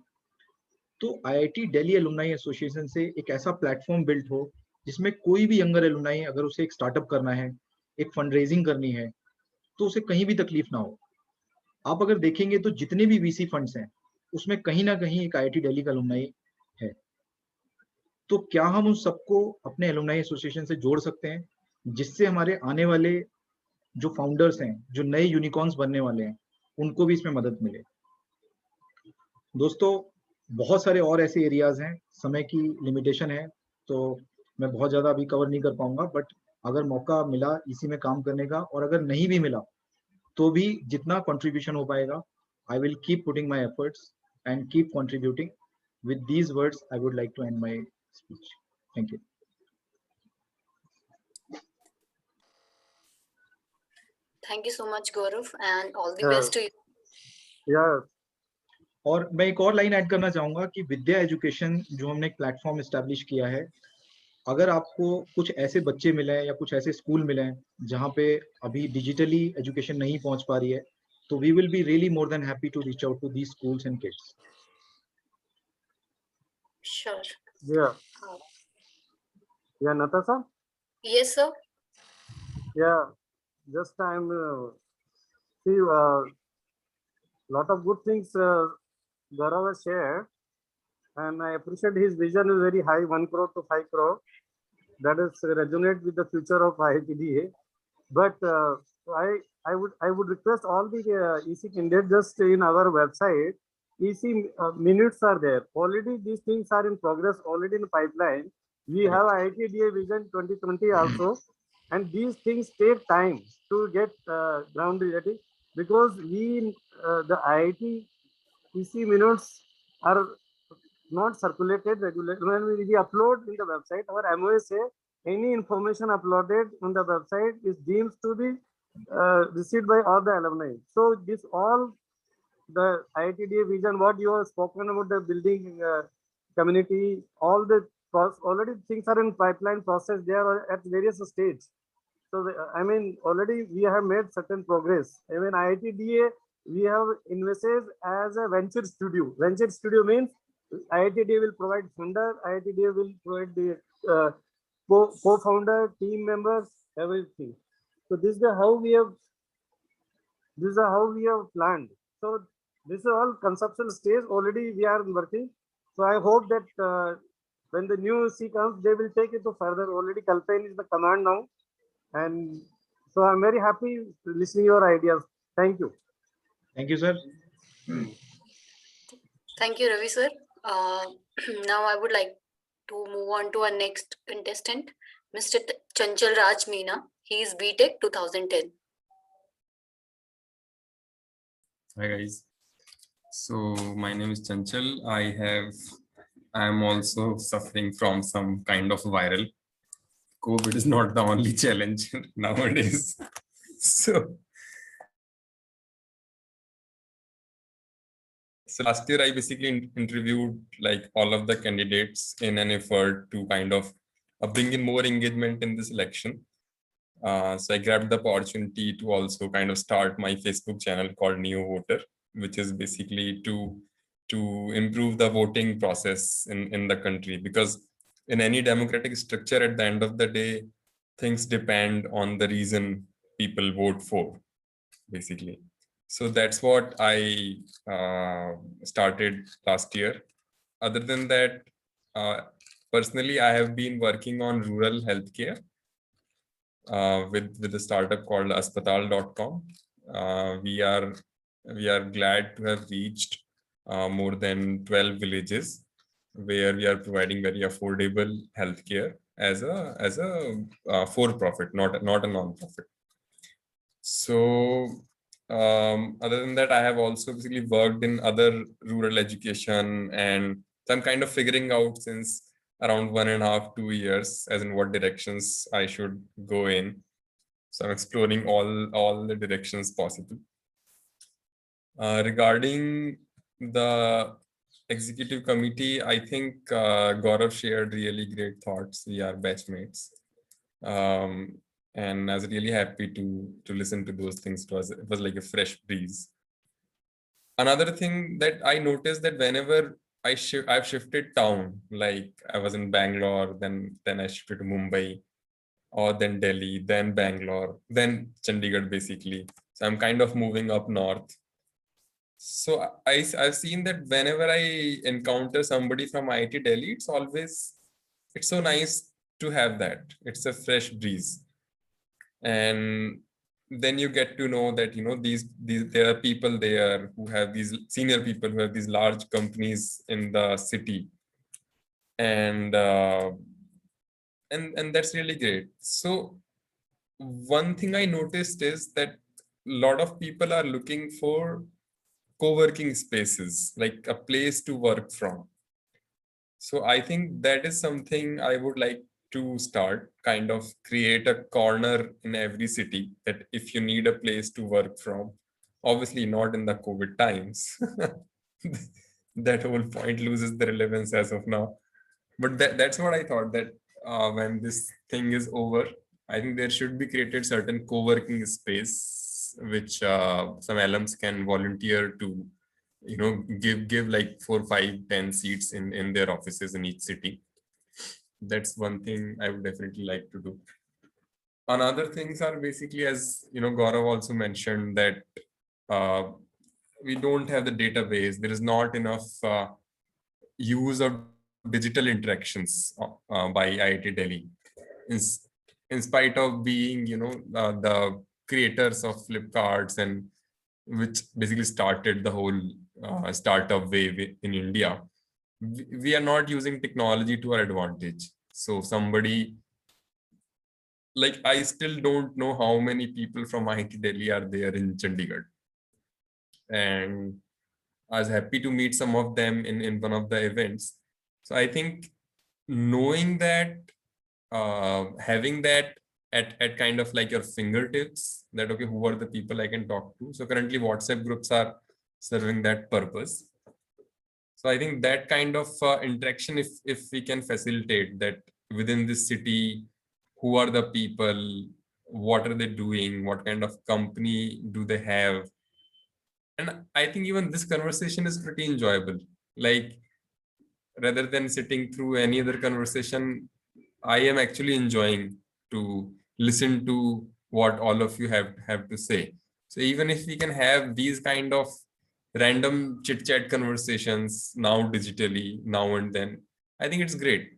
तो आईआईटी दिल्ली एलुमनाई एसोसिएशन से एक ऐसा प्लेटफॉर्म बिल्ड हो जिसमें कोई भी यंगर एलुमनाई अगर उसे एक स्टार्टअप करना है, एक फंड रेजिंग करनी है, तो उसे कहीं भी तकलीफ ना हो। आप अगर देखेंगे तो जितने भी वीसी फंड्स हैं उसमें कहीं ना कहीं एक आईआईटी दिल्ली का एलुमनाई है। तो क्या हम उन सबको अपने एलुमनाई एसोसिएशन से जोड़ सकते हैं जिससे हमारे आने वाले जो फाउंडर्स हैं, जो नए यूनिकॉर्न्स बनने वाले हैं, उनको भी इसमें मदद मिले? दोस्तों, बहुत सारे और ऐसे एरियाज हैं, समय की लिमिटेशन है तो मैं बहुत ज्यादा अभी कवर नहीं कर पाऊंगा, बट अगर मौका मिला इसी में काम करने का और अगर नहीं भी मिला तो भी जितना कंट्रीब्यूशन हो पाएगा, I will keep putting my efforts and keep contributing. With these words I would like to end my speech. Thank you. Thank you so much, Gaurav, and all the Yeah. best to you. Yeah. और मैं एक और line add करना चाहूंगा कि विद्या education जो हमने एक प्लेटफॉर्म एस्टैब्लिश किया है, अगर आपको कुछ ऐसे बच्चे मिले या कुछ ऐसे स्कूल मिले जहाँ पे अभी डिजिटली एजुकेशन नहीं पहुंच पा रही है, तो we will be really more than happy to reach out to these schools and kids. Sure. Yeah. Uh, Yeah, Natasha? yes, sir. Yeah. Just I'm see lot of good things Gaurav has shared, and I appreciate his vision is very high, 1 crore to 5 crore. That is resonate with the future of IITDA. But I would request all the EC candidates just in our website. EC minutes are there already. These things are in progress already in the pipeline. We have IITDA Vision 2020 also, and these things take time to get ground reality, because we the IIT EC minutes are not circulated regularly. When we upload in the website, our MOA say any information uploaded on the website is deemed to be received by all the alumni. So this all the IITDA vision, what you have spoken about the building community, all the already things are in pipeline process. They are at various stages. So I mean, already we have made certain progress. I mean, IITDA, we have invested as a venture studio. Venture studio means IITDA will provide funder, IITDA will provide the co-founder, team members, everything. So this is how we have planned. So this is all conceptual stage. Already we are working. So I hope that when the new C comes, they will take it to further. Already Kalpen is the command now, and so I'm very happy listening your ideas. Thank you. Thank you, sir. Thank you, Ravi, sir. Now I would like to move on to our next contestant, Mr. Chanchal Raj Meena. He is BTech 2010. Hi guys. So my name is Chanchal. I am also suffering from some kind of viral. COVID is not the only challenge nowadays. So last year I basically interviewed like all of the candidates in an effort to kind of bring in more engagement in this election. So I grabbed the opportunity to also kind of start my Facebook channel called Neo Voter, which is basically to improve the voting process in the country, because in any democratic structure, at the end of the day, things depend on the reason people vote for, basically. So that's what I started last year. Other than that, personally, I have been working on rural healthcare with a startup called Aspatal.com. We are glad to have reached more than 12 villages where we are providing very affordable healthcare as a for-profit, not a non-profit. So other than that, I have also basically worked in other rural education, and so I'm kind of figuring out since around 1.5 to 2 years as in what directions I should go in. So I'm exploring all the directions possible. Regarding the executive committee, I think Gaurav shared really great thoughts. We are batchmates. And I was really happy to listen to those things. It was like a fresh breeze. Another thing that I noticed that whenever I've shifted town, like I was in Bangalore, then I shifted to Mumbai, or then Delhi, then Bangalore, then Chandigarh, basically. So I'm kind of moving up north. So I've seen that whenever I encounter somebody from IIT Delhi, it's so nice to have that. It's a fresh breeze. And then you get to know that, there are people there who have these senior people who have these large companies in the city. And that's really great. So one thing I noticed is that a lot of people are looking for co-working spaces, like a place to work from. So I think that is something I would like to start, kind of create a corner in every city that if you need a place to work from, obviously not in the COVID times, that whole point loses the relevance as of now. But that's what I thought, that when this thing is over, I think there should be created certain co-working space which some alums can volunteer to, give like 4, 5, 10 seats in their offices in each city. That's one thing I would definitely like to do. Another things are basically, as Gaurav also mentioned, that we don't have the database. There is not enough use of digital interactions by IIT Delhi. In spite of being, the creators of Flipkarts, and which basically started the whole startup wave in India, we are not using technology to our advantage. So somebody, like, I still don't know how many people from IIT Delhi are there in Chandigarh. And I was happy to meet some of them in one of the events. So I think knowing that, having that at kind of like your fingertips, that, okay, who are the people I can talk to? So currently WhatsApp groups are serving that purpose. So I think that kind of interaction, if we can facilitate that within this city, who are the people, what are they doing, what kind of company do they have? And I think even this conversation is pretty enjoyable. Like, rather than sitting through any other conversation, I am actually enjoying to listen to what all of you have to say. So even if we can have these kind of random chit-chat conversations now digitally, now and then, I think it's great.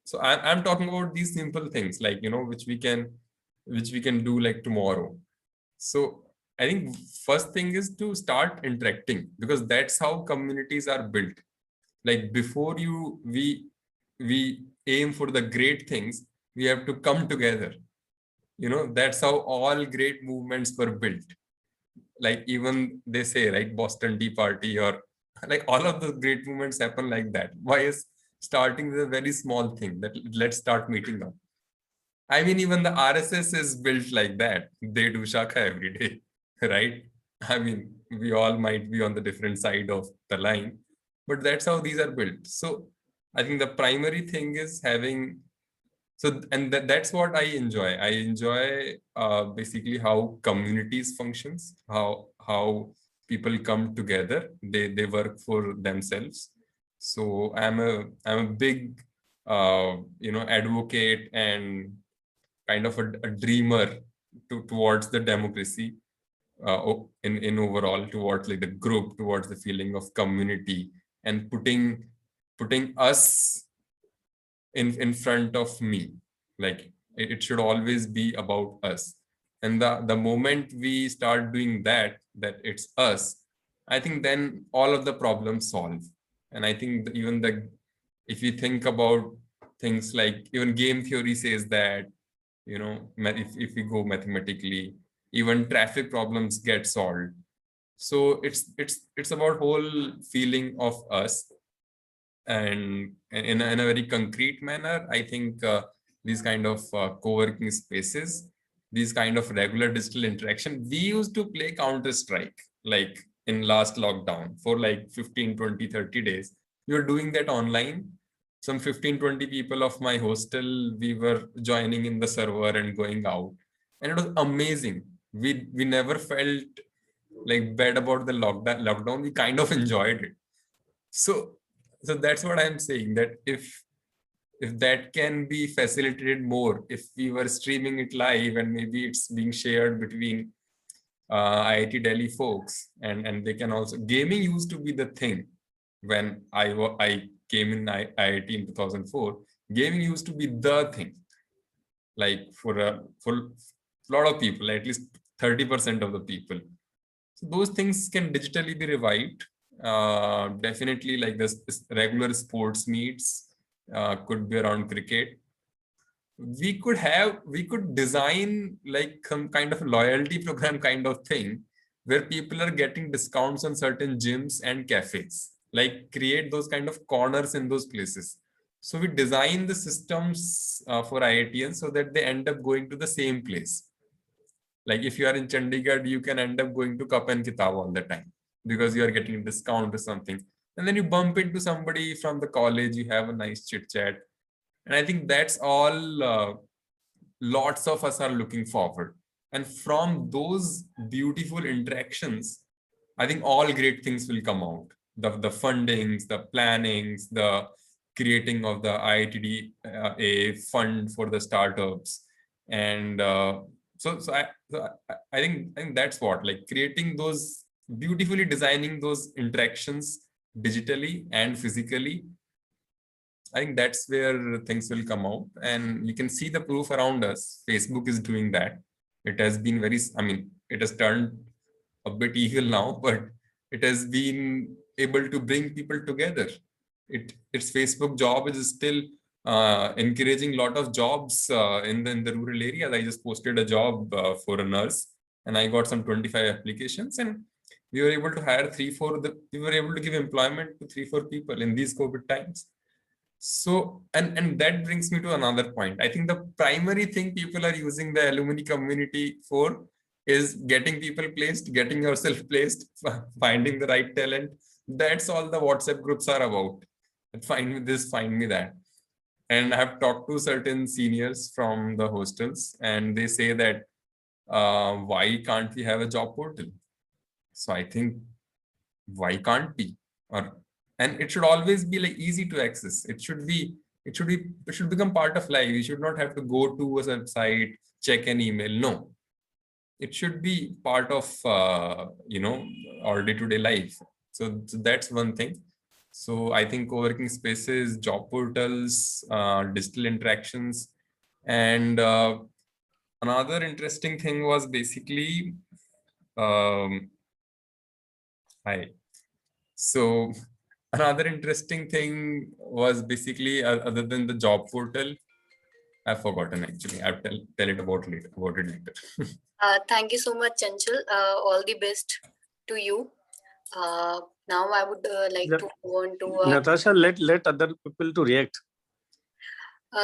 So I'm talking about these simple things, like, which we can do like tomorrow. So I think first thing is to start interacting, because that's how communities are built. Like, before we aim for the great things, we have to come together. That's how all great movements were built. Like, even they say, right, Boston Tea Party, or like all of the great movements happen like that. Why is starting with a very small thing, that let's start meeting up? I mean, even the RSS is built like that. They do shaka every day, right? I mean, we all might be on the different side of the line, but that's how these are built. So I think the primary thing is having, so, and that's what I enjoy. I enjoy basically how communities functions, how people come together, they work for themselves. So I'm a big advocate and kind of a dreamer towards the democracy in overall, towards like the group, towards the feeling of community, and putting us in front of me. Like it should always be about us. And the moment we start doing that it's us, I think then all of the problems solve. And I think if you think about things like even game theory says that, if we go mathematically, even traffic problems get solved. So it's about whole feeling of us. And in a very concrete manner, I think these kind of co-working spaces, these kind of regular digital interaction, we used to play Counter-Strike like in last lockdown for like 15, 20, 30 days. We were doing that online. Some 15, 20 people of my hostel, we were joining in the server and going out. And it was amazing. We never felt like bad about the lockdown. We kind of enjoyed it. So that's what I'm saying, that if that can be facilitated more, if we were streaming it live and maybe it's being shared between IIT Delhi folks, and they can also, gaming used to be the thing when I came in IIT in 2004. Gaming used to be the thing, like for a lot of people, at least 30% of the people. So those things can digitally be revived. Definitely, like this regular sports meets could be around cricket. We could design like some kind of loyalty program kind of thing where people are getting discounts on certain gyms and cafes, like create those kind of corners in those places. So we design the systems for IITians so that they end up going to the same place. Like if you are in Chandigarh, you can end up going to Cup and Kitab all the time because you are getting a discount or something. And then you bump into somebody from the college, you have a nice chit chat. And I think that's all lots of us are looking forward. And from those beautiful interactions, I think all great things will come out. The fundings, the plannings, the creating of the IITD, a fund for the startups. And so I think that's what, like creating those, beautifully designing those interactions digitally and physically. I think that's where things will come out, and you can see the proof around us. Facebook is doing that. It has been it has turned a bit evil now, but it has been able to bring people together. Its Facebook job is still encouraging a lot of jobs in the rural areas. I just posted a job for a nurse, and I got some 25 applications, and we were able to hire we were able to give employment to 3-4 people in these COVID times. So, and that brings me to another point. I think the primary thing people are using the alumni community for is getting people placed, getting yourself placed, finding the right talent. That's all the WhatsApp groups are about. Find me this, find me that. And I have talked to certain seniors from the hostels, and they say that why can't we have a job portal? So I think, why can't we? And it should always be like easy to access. It should become part of life. You should not have to go to a website, check an email. No, it should be part of our day-to-day life. So that's one thing. So I think co-working spaces, job portals, digital interactions, and another interesting thing was basically So another interesting thing was basically, other than the job portal, I've forgotten actually. I'll tell it about it later. Thank you so much, Chanchal. All the best to you. Now I would like to move on to Natasha, let other people to react.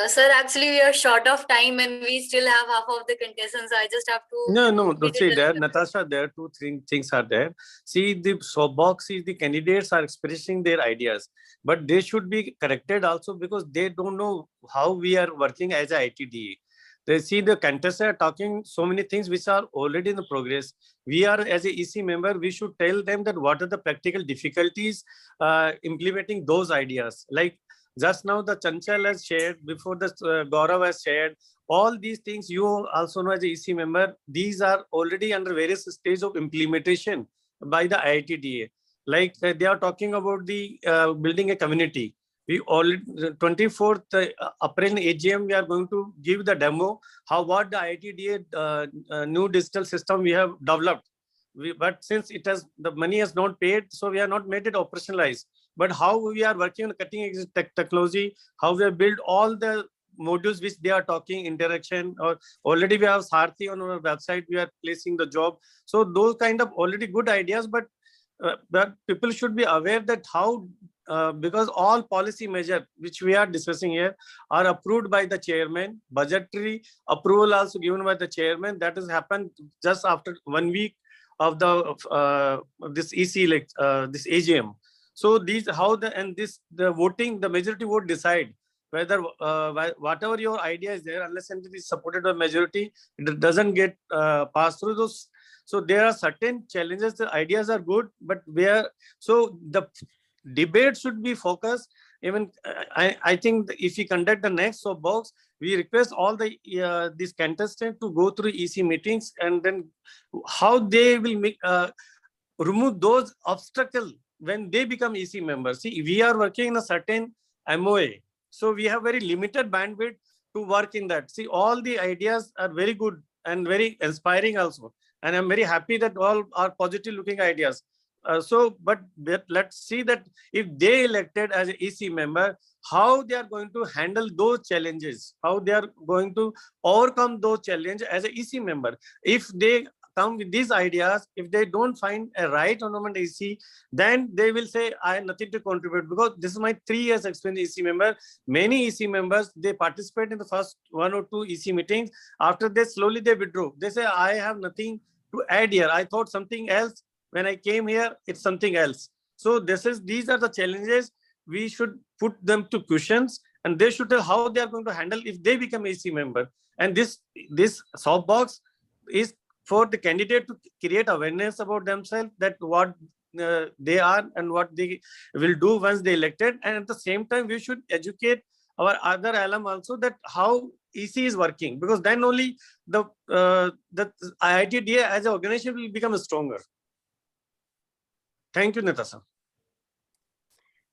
Sir, actually we are short of time and we still have half of the contestants. I just have to No, see there, Natasha, there are two things are there. See, the soapbox is the candidates are expressing their ideas, but they should be corrected also because they don't know how we are working as a ITDA. They see the contestants are talking so many things which are already in the progress. We are, as a EC member, we should tell them that what are the practical difficulties implementing those ideas. Like Just now the Chanchal has shared, before the Gaurav has shared, all these things you also know as a EC member, these are already under various stages of implementation by the IITDA. Like they are talking about the building a community. We already 24th April AGM, we are going to give the demo what the IITDA new digital system we have developed. But since it has, the money has not paid, so we have not made it operationalized. But how we are working on cutting edge technology, how we have built all the modules which they are talking, interaction, or already we have Sarthi on our website, we are placing the job. So those kind of already good ideas, but people should be aware that how, because all policy measures which we are discussing here are approved by the chairman, budgetary approval also given by the chairman. That has happened just after 1 week of the this EC this AGM. So these how the voting, the majority vote decide whether whatever your idea is there, unless it is supported by majority, it doesn't get passed through those. So there are certain challenges. The ideas are good, but so the debate should be focused. Even I think if we conduct the next soapbox, we request all the these contestants to go through EC meetings, and then how they will make remove those obstacles when they become EC members. See, we are working in a certain MOA, so we have very limited bandwidth to work in that. See, all the ideas are very good and very inspiring also, and I'm very happy that all are positive looking ideas. But let's see that if they elected as an EC member, how they are going to handle those challenges, how they are going to overcome those challenges as an EC member. If they come with these ideas, if they don't find a right honorable EC, then they will say, I have nothing to contribute, because this is my 3 years experience EC member. Many EC members, they participate in the first 1 or 2 EC meetings. After this, slowly they withdraw. They say, I have nothing to add here. I thought something else. When I came here, it's something else. So these are the challenges. We should put them to questions, and they should tell how they are going to handle if they become EC member. And this softbox is for the candidate to create awareness about themselves, that what they are and what they will do once they elected. And at the same time, we should educate our other alum also that how EC is working, because then only the IITDA as an organization will become stronger. Thank you, Natasha.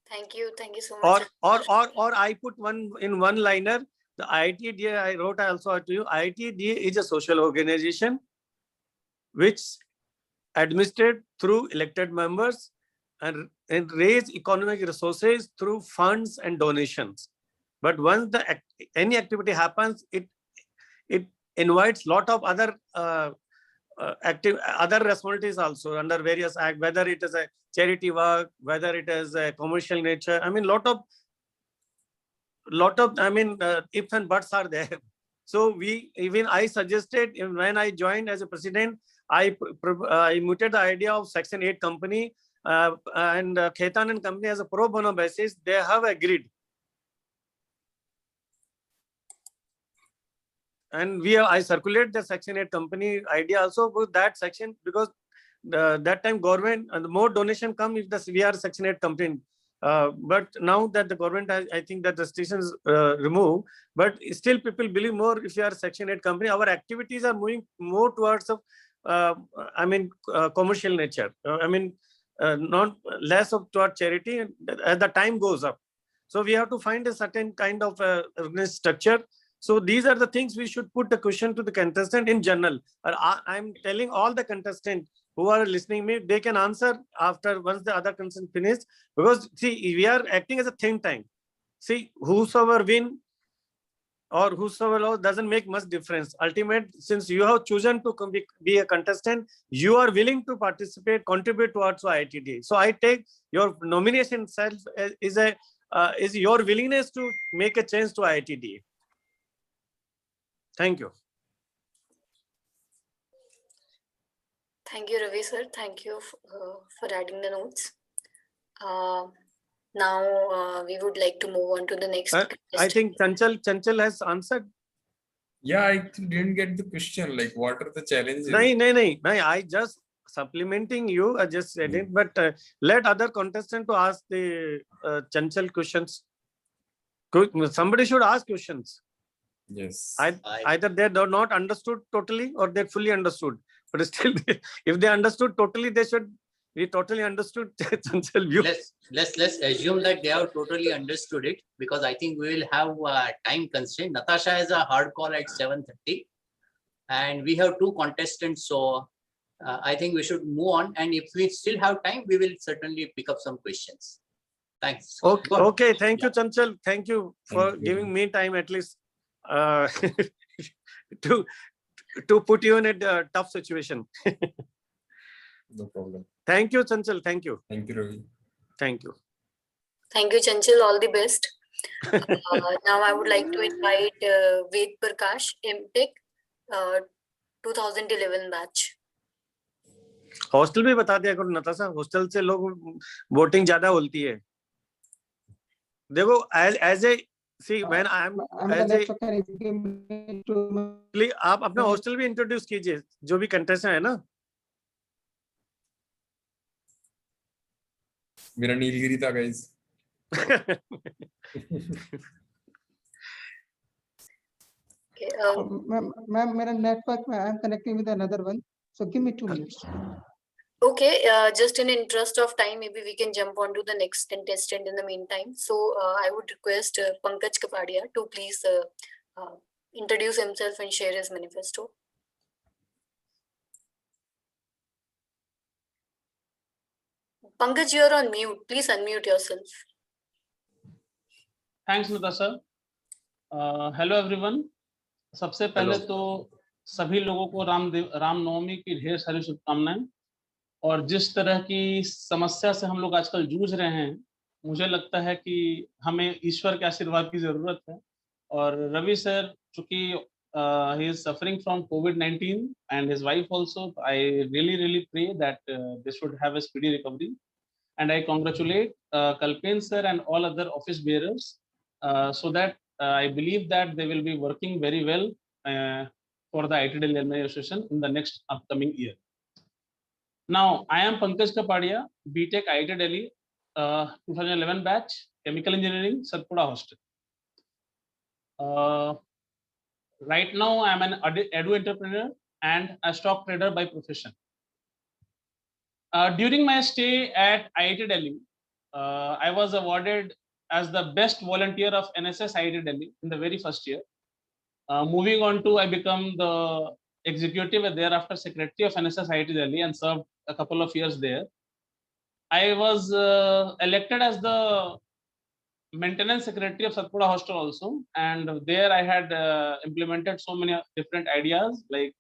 Thank you so much. Or I put one in one liner. The IITDA, I wrote also to you, IITDA is a social organization which administered through elected members and raise economic resources through funds and donations. But once any activity happens, it invites lot of other other responsibilities also under various acts, whether it is a charity work, whether it is a commercial nature. I mean, lot of ifs and buts are there. So I suggested, when I joined as a president, I mooted the idea of Section 8 company, and Khaitan and company as a pro bono basis, they have agreed. And I circulate the Section 8 company idea also with that section, because that time government and more donation come if we are Section 8 company. But now that the government has, I think that the restrictions removed, but still people believe more if you are Section 8 company. Our activities are moving more towards commercial nature. Not less of toward charity as the time goes up. So we have to find a certain kind of structure. So these are the things we should put the question to the contestant in general. I'm telling all the contestants who are listening me, they can answer after once the other contestant finish. Because see, we are acting as a think tank. See, whosoever win or whosoever lose doesn't make much difference. Ultimate, since you have chosen to be a contestant, you are willing to participate, contribute towards IITDA. So I take your nomination itself is your willingness to make a change to IITDA. Thank you. Thank you, Ravi sir. Thank you for adding the notes. Now we would like to move on to the next. I think Chanchal has answered. Yeah, I didn't get the question. Like, what are the challenges? No. I just supplementing you. I just said it, but let other contestants to ask the Chanchal questions. Somebody should ask questions. Yes. Either they are not understood totally or they fully understood. But still, if they understood totally, they should be totally understood Chanchal view. Let's assume that they have totally understood it, because I think we will have time constraint. Natasha has a hard call at 7:30, and we have 2 contestants, so I think we should move on. And if we still have time, we will certainly pick up some questions. Thanks. Okay, Go on. okay. Thank you, Chanchal. Thank you for Thank you. giving me time at least to put you in a tough situation. No problem. Thank you, Chanchal. Thank you. Thank you, Ravi. Thank you. Thank you, Chanchal. All the best. Now I would like to invite Ved Prakash, MTech 2011 batch. Hostel भी बता दिया करो Natasha, hostel से लोग voting ज्यादा बोलती है. देखो as a see when I am as a please आप अपना हॉस्टल भी इंट्रोड्यूस कीजिए जो भी कंटेस्टेंट है ना. मेरा नीलगिरी था guys. Okay, Ma'am, मेरा network में I am connecting with another one, so give me 2 minutes. okay, just in interest of time, maybe we can jump on to the next contestant in the meantime. So I would request Pankaj Kapadia to please introduce himself and share his manifesto. Pankaj, you are on mute. Please unmute yourself. Thanks, Natasha. Hello everyone. सबसे पहले तो सभी लोगों को रामनवमी की ढेर सारी शुभकामनाएं. और जिस तरह की समस्या से हम लोग आजकल जूझ रहे हैं, मुझे लगता है कि हमें ईश्वर के आशीर्वाद की जरूरत है. और रवि सर, चूंकि he is suffering from COVID-19 and his wife also, I really pray that they should have a speedy recovery. And I congratulate Kalpen sir and all other office bearers, so that I believe that they will be working very well for the IIT Delhi Alumni Association in the next upcoming year. Now, I am Pankaj Kapadia, BTech IIT Delhi 2011 batch, Chemical Engineering, Satpura Hostel. Right now, I am an edu entrepreneur and a stock trader by profession. During my stay at IIT Delhi, I was awarded as the best volunteer of NSS IIT Delhi in the very first year. Moving on to, I become the executive and thereafter secretary of NSS IIT Delhi and served a couple of years there. I was elected as the maintenance secretary of Satpura Hostel also, and there I had implemented so many different ideas like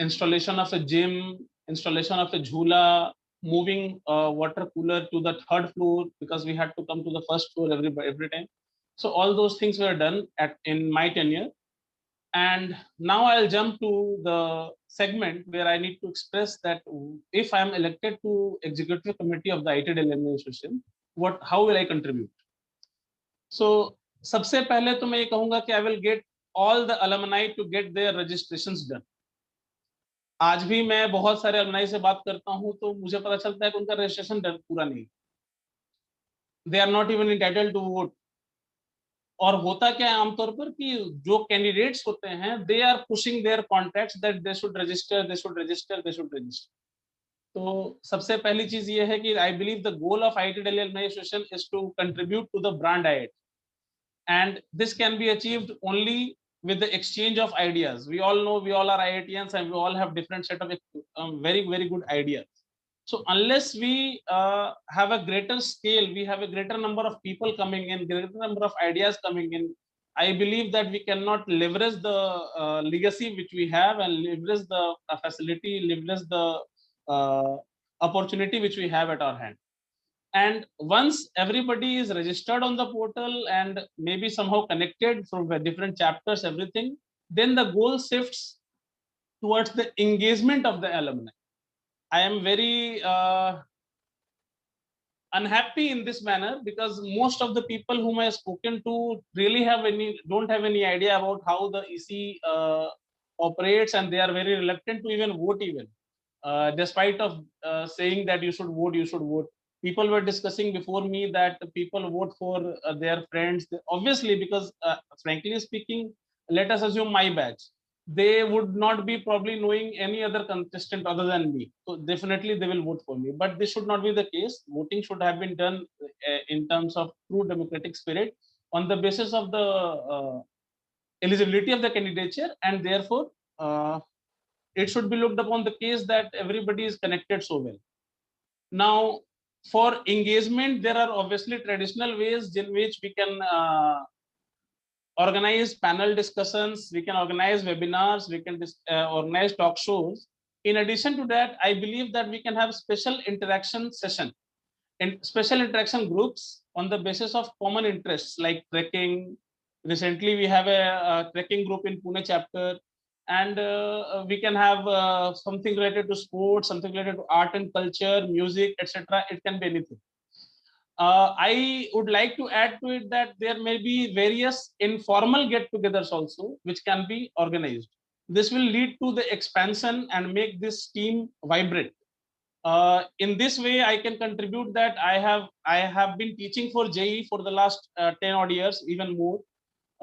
installation of a gym, installation of a jhula, moving a water cooler to the 3rd floor because we had to come to the 1st floor every time. So all those things were done in my tenure. And now I'll jump to the segment where I need to express that if I'm elected to executive committee of the IIT Delhi Alumni Association, how will I contribute? So सबसे पहले तो मैं ये कहूँगा कि I will get all the alumni to get their registrations done. आज भी मैं बहुत सारे alumni से बात करता हूँ तो मुझे पता चलता है कि उनका registration पूरा नहीं. They are not even entitled to vote. और होता क्या है आमतौर पर कि जो कैंडिडेट्स होते हैं they are pushing their contacts that they should register. तो सबसे पहली चीज ये है कि I believe the goal of IIT Delhi Alumni Association is to contribute to the brand IIT, and this can be achieved only with the exchange of ideas. We all know, we all are IITians and we all have different set of very good ideas. So unless we have a greater scale, we have a greater number of people coming in, greater number of ideas coming in, I believe that we cannot leverage the legacy which we have and leverage the facility, leverage the opportunity which we have at our hand. And once everybody is registered on the portal and maybe somehow connected from different chapters, everything, then the goal shifts towards the engagement of the alumni. I am very unhappy in this manner because most of the people whom I have spoken to really don't have any idea about how the EC operates, and they are very reluctant to even vote even, despite of saying that you should vote. people were discussing before me that people vote for their friends. Obviously, because frankly speaking, let us assume my batch, they would not be probably knowing any other contestant other than me. So definitely they will vote for me. But this should not be the case. Voting should have been done in terms of true democratic spirit on the basis of the eligibility of the candidature, and therefore it should be looked upon the case that everybody is connected so well. Now, for engagement, there are obviously traditional ways in which we can organize panel discussions, we can organize webinars, we can organize talk shows. In addition to that, I believe that we can have special interaction session and special interaction groups on the basis of common interests like trekking. Recently, we have a trekking group in Pune chapter, and we can have something related to sports, something related to art and culture, music, etc. It can be anything. I would like to add to it that there may be various informal get-togethers also, which can be organized. This will lead to the expansion and make this team vibrant. In this way, I can contribute that I have been teaching for JEE for the last 10 odd years, even more.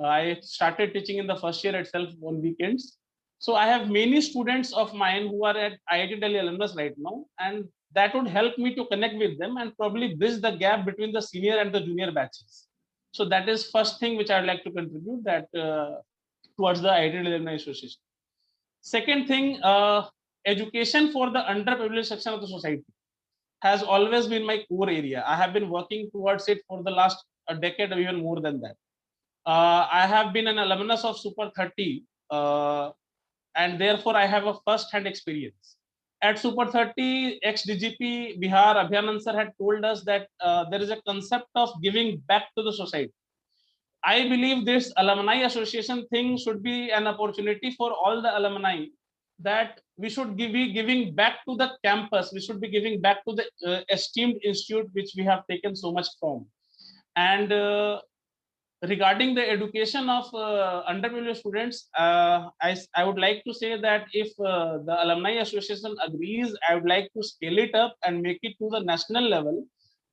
I started teaching in the first year itself on weekends. So I have many students of mine who are at IIT Delhi alumnus right now, and that would help me to connect with them and probably bridge the gap between the senior and the junior batches. So that is first thing which I'd like to contribute that towards the IIT Delhi Alumni Association. Second thing, education for the underprivileged section of the society has always been my core area. I have been working towards it for the last a decade or even more than that. I have been an alumnus of Super 30, and therefore I have a first-hand experience. At Super 30, ex-DGP Bihar Abhiyanand sir had told us that there is a concept of giving back to the society. I believe this alumni association thing should be an opportunity for all the alumni, that we should be giving back to the campus. We should be giving back to the esteemed institute which we have taken so much from. And regarding the education of underprivileged students, I would like to say that if the alumni association agrees, I would like to scale it up and make it to the national level.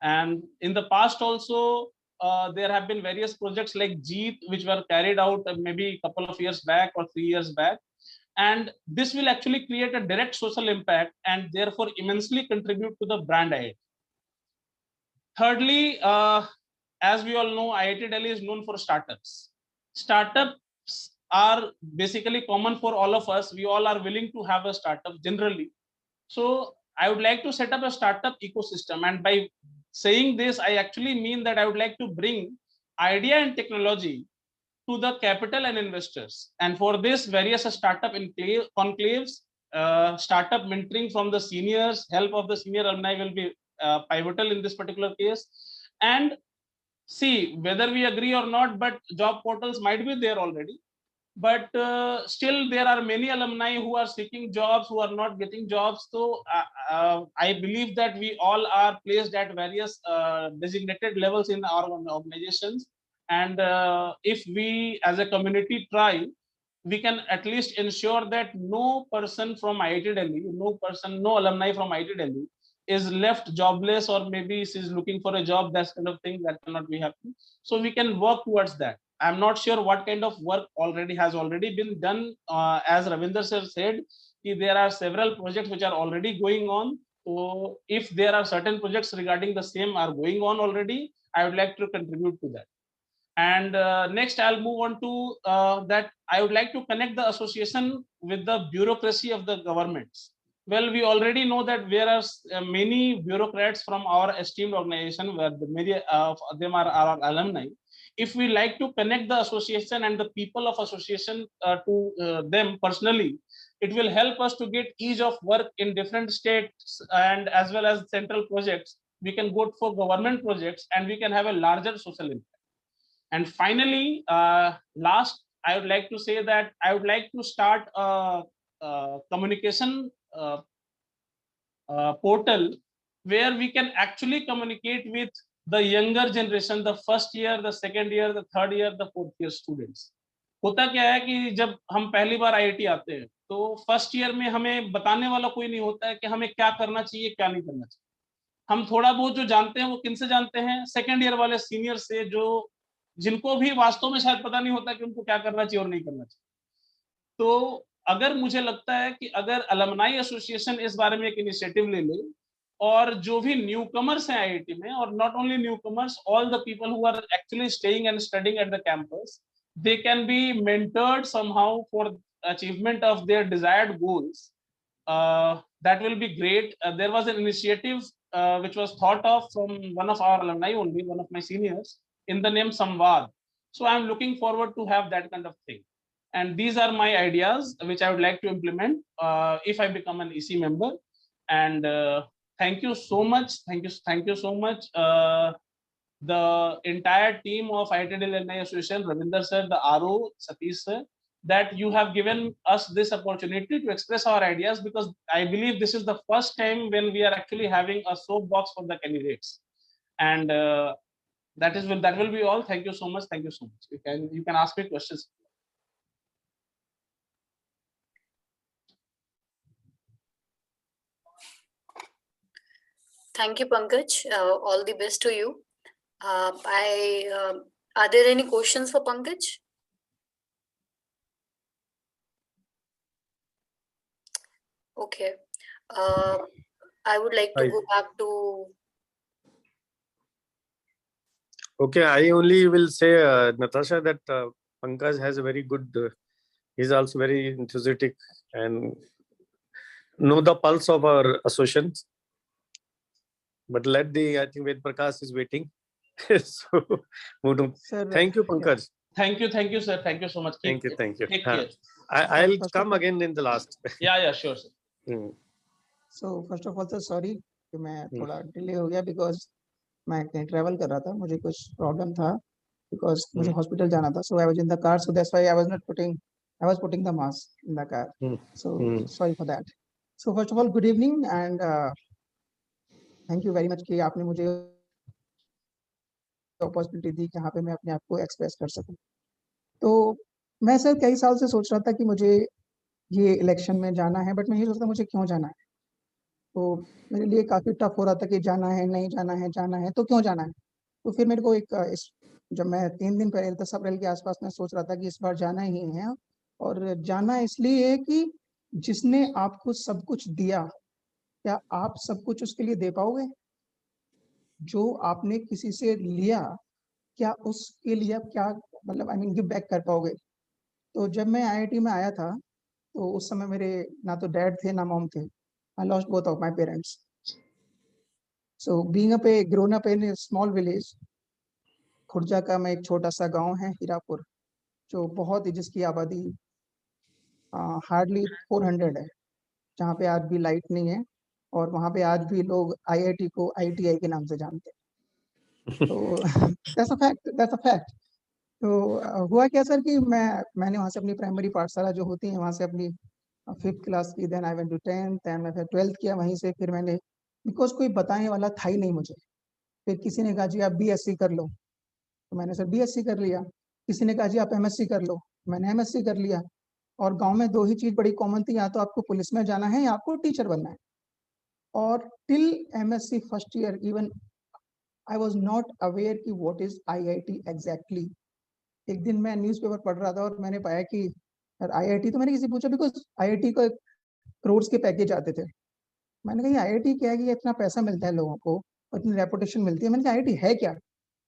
And in the past also, there have been various projects like JEET, which were carried out maybe a couple of years back or 3 years back. And this will actually create a direct social impact and therefore immensely contribute to the brand IIT. Thirdly, as we all know, IIT Delhi is known for startups. Startups are basically common for all of us. We all are willing to have a startup generally. So I would like to set up a startup ecosystem. And by saying this, I actually mean that I would like to bring idea and technology to the capital and investors. And for this, various startup conclaves, startup mentoring from the seniors, help of the senior alumni will be pivotal in this particular case. And see, whether we agree or not, but job portals might be there already. But still, there are many alumni who are seeking jobs, who are not getting jobs. So I believe that we all are placed at various designated levels in our organizations. And if we as a community try, we can at least ensure that no person from IIT Delhi, no alumni from IIT Delhi is left jobless, or maybe is looking for a job, that kind of thing. That cannot be happening. So we can work towards that. I'm not sure what kind of work has already been done. As Ravinder sir said, there are several projects which are already going on. So if there are certain projects regarding the same are going on already, I would like to contribute to that. And next, I'll move on to that. I would like to connect the association with the bureaucracy of the governments. Well, we already know that there are many bureaucrats from our esteemed organization, where many of them are our alumni. If we like to connect the association and the people of association to them personally, it will help us to get ease of work in different states, and as well as central projects. We can go for government projects and we can have a larger social impact. And finally, last, I would like to say that I would like to start a communication portal where we can actually communicate with the younger generation, the first year, the second year, the third year, the fourth year students. होता क्या है कि जब हम पहली बार IIT आते हैं, तो फर्स्ट ईयर में हमें बताने वाला कोई नहीं होता है कि हमें क्या करना चाहिए, क्या नहीं करना चाहिए. हम थोड़ा बहुत जो जानते हैं वो किन से जानते हैं, सेकेंड ईयर वाले सीनियर से, जो जिनको भी वास्तव में शायद पता नहीं होता कि उनको क्या करना चाहिए और नहीं करना चाहिए। तो अगर मुझे लगता है कि अगर अलमनाई एसोसिएशन इस बारे में एक इनिशिएटिव ले ले, और जो भी न्यू कमर्स हैं आईआईटी में, और not only newcomers, all the people who are actually staying and studying at the campus, they can be mentored somehow for achievement of their desired goals. That will be great. There was an initiative which was thought of from one of our alumni only, one of my seniors, in the name Samvad. So I'm looking forward to have that kind of thing. And these are my ideas which I would like to implement if I become an EC member. And thank you so much. Thank you so much. The entire team of IIT Delhi Alumni Association, Ravinder sir, the RO, Satish sir, that you have given us this opportunity to express our ideas, because I believe this is the first time when we are actually having a soapbox for the candidates. And that will be all. Thank you so much. Thank you so much. You can ask me questions. Thank you, Pankaj. All the best to you. Are there any questions for Pankaj? Okay. I would like to Right. go back to. Okay, I only will say, Natasha, that Pankaj has a very good, he's also very enthusiastic and know the pulse of our associations. But I think Ved Prakash is waiting. So, Sir, thank you, Pankaj. Thank you, sir. Thank you so much. Thank you. Take care. I'll First of come all- again in the last. Yeah, sure, sir. So first of all, sir, sorry कि मैं थोड़ा delay हो गया because मैं कहीं travel कर रहा था, मुझे कुछ प्रॉब्लम था because मुझे हॉस्पिटल जाना था, so I was in the car, so that's why I was putting the mask in the car. So sorry for that. So first of all, good evening and thank you very much कि आपने मुझे opportunity दी कि यहाँ पे मैं अपने आप को एक्सप्रेस कर सकूं। तो मैं सर कई साल से सोच रहा था कि मुझे ये इलेक्शन में जाना है, बट मैं ये सोचता मुझे क्यों जाना है। तो मेरे लिए काफ़ी टफ हो रहा था कि जाना है, नहीं जाना है तो क्यों जाना है। तो फिर मेरे को जब मैं 3 दिन पहले 10 अप्रैल के आसपास में सोच रहा था कि इस बार जाना ही है, और जाना इसलिए है कि जिसने आपको सब कुछ दिया, क्या आप सब कुछ उसके लिए दे पाओगे? जो आपने किसी से लिया, क्या उसके लिए आप क्या मतलब आई मीन गिव बैक कर पाओगे? तो जब मैं आईआईटी में आया था, तो उस समय मेरे ना तो डैड थे ना मॉम थे। I lost both of my parents. So being grown up in A small village, Khurja का मैं एक छोटा सा गांव है हीरापुर, जो बहुत ही जिसकी आबादी हार्डली 400 है, जहाँ पे आज भी लाइट नहीं है, और वहाँ पे आज भी लोग आईआईटी को आईटीआई के नाम से जानते हैं। तो दैट्स अ फैक्ट। तो हुआ क्या सर कि मैंने वहाँ से अपनी प्राइमरी पाठशाला जो होती है वहाँ से अपनी 5th क्लास की, then I went to 10th, then मैं फिर 12th किया वहीं से। फिर मैंने बिकॉज कोई बताने वाला था ही नहीं मुझे, फिर किसी ने कहा जी आप बीएससी कर लो, तो मैंने सर बीएससी कर लिया। किसी ने कहा जी आप एमएससी कर लो, मैंने एमएससी कर लिया। और गांव में 2 ही चीज बड़ी कॉमन थी, या तो आपको पुलिस में जाना है या आपको टीचर बनना है। और till MSc first year even I was not aware कि व्हाट इज आईआईटी एग्जैक्टली। एक दिन मैं न्यूज़पेपर पढ़ रहा था और मैंने पाया कि सर आईआईटी, तो मैंने किसी पूछा बिकॉज आईआईटी को करोड़ के पैकेज आते थे। मैंने कहा आईआईटी क्या है कि इतना पैसा मिलता है लोगों को, इतनी रेपुटेशन मिलती है। मैंने कहा आईआईटी है क्या?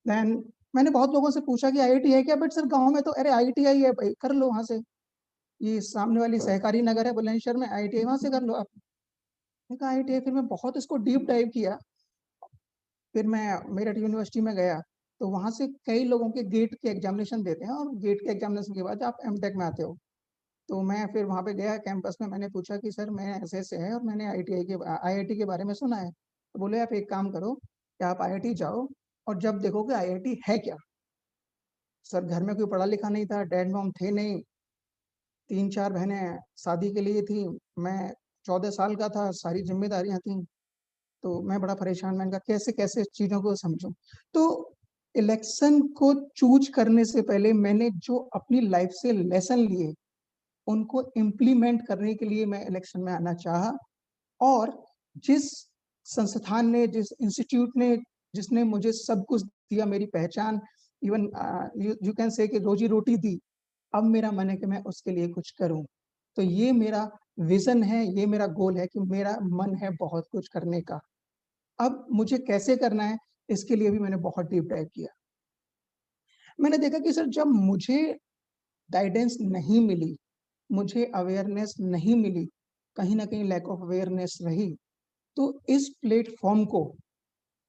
देन मैंने बहुत लोगों से पूछा कि आईआईटी है क्या, बट सर गांव में तो अरे आईटीआई है भाई, कर लो वहाँ से, ये सामने वाली सहकारी नगर है बुलंदशहर में, आईटीआई वहाँ से कर लो आप। मैंने कहा आईटीआई। फिर मैं बहुत इसको डीप डाइव किया। फिर मैं मेरठ यूनिवर्सिटी में गया, तो वहाँ से कई लोगों के गेट के एग्जामिनेशन देते हैं, और गेट के एग्जामिनेशन के बाद आप एमटेक में आते हो। तो मैं फिर वहाँ पे गया कैंपस में, मैंने पूछा कि सर मैं ऐसे है और मैंने आईआईटी के बारे में सुना है। तो बोले आप एक काम करो कि आप आईआईटी जाओ और जब देखोगे आईआईटी है क्या। सर घर में कोई पढ़ा लिखा नहीं था, डैड मॉम थे नहीं, 3-4 बहनें शादी के लिए थी, मैं 14 साल का था, सारी जिम्मेदारियां थी। तो मैं बड़ा परेशान, मैंने कहा कैसे कैसे चीज़ों को समझूं। तो इलेक्शन को चूज करने से पहले मैंने जो अपनी लाइफ से लेसन लिए उनको इम्प्लीमेंट करने के लिए मैं इलेक्शन में आना चाहा। और जिस संस्थान ने, जिस इंस्टीट्यूट ने, जिसने मुझे सब कुछ दिया, मेरी पहचान, इवन यू कैन से कि रोजी रोटी दी, अब मेरा मन है कि मैं उसके लिए कुछ करूं। तो ये मेरा विजन है, ये मेरा गोल है कि मेरा मन है बहुत कुछ करने का। अब मुझे कैसे करना है, इसके लिए भी मैंने बहुत डीप डाइव किया। मैंने देखा कि सर जब मुझे गाइडेंस नहीं मिली, मुझे अवेयरनेस नहीं मिली, कहीं ना कहीं लैक ऑफ अवेयरनेस रही, तो इस प्लेटफॉर्म को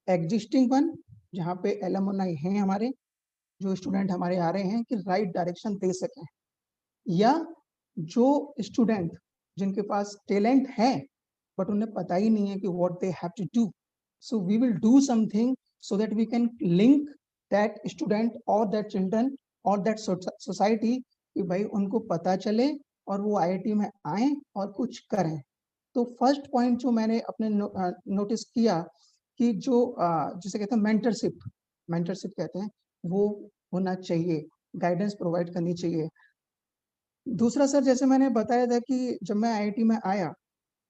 एग्जिस्टिंग वन, जहाँ पे एलुमनाई हैं हमारे, जो स्टूडेंट हमारे आ रहे हैं, कि राइट डायरेक्शन दे सकें, या जो स्टूडेंट जिनके पास टैलेंट है बट उन्हें पता ही नहीं है कि what they have to do, so we will do something so that we can link that student और दैट चिल्ड्रन और दैट सोसाइटी, कि भाई उनको पता चले और वो आईआईटी में आए और कुछ करें। तो फर्स्ट पॉइंट जो मैंने अपने नोटिस किया कि जो जिसे कहते हैं मेंटरशिप कहते हैं, वो होना चाहिए, गाइडेंस प्रोवाइड करनी चाहिए। दूसरा सर, जैसे मैंने बताया था कि जब मैं आईआईटी में आया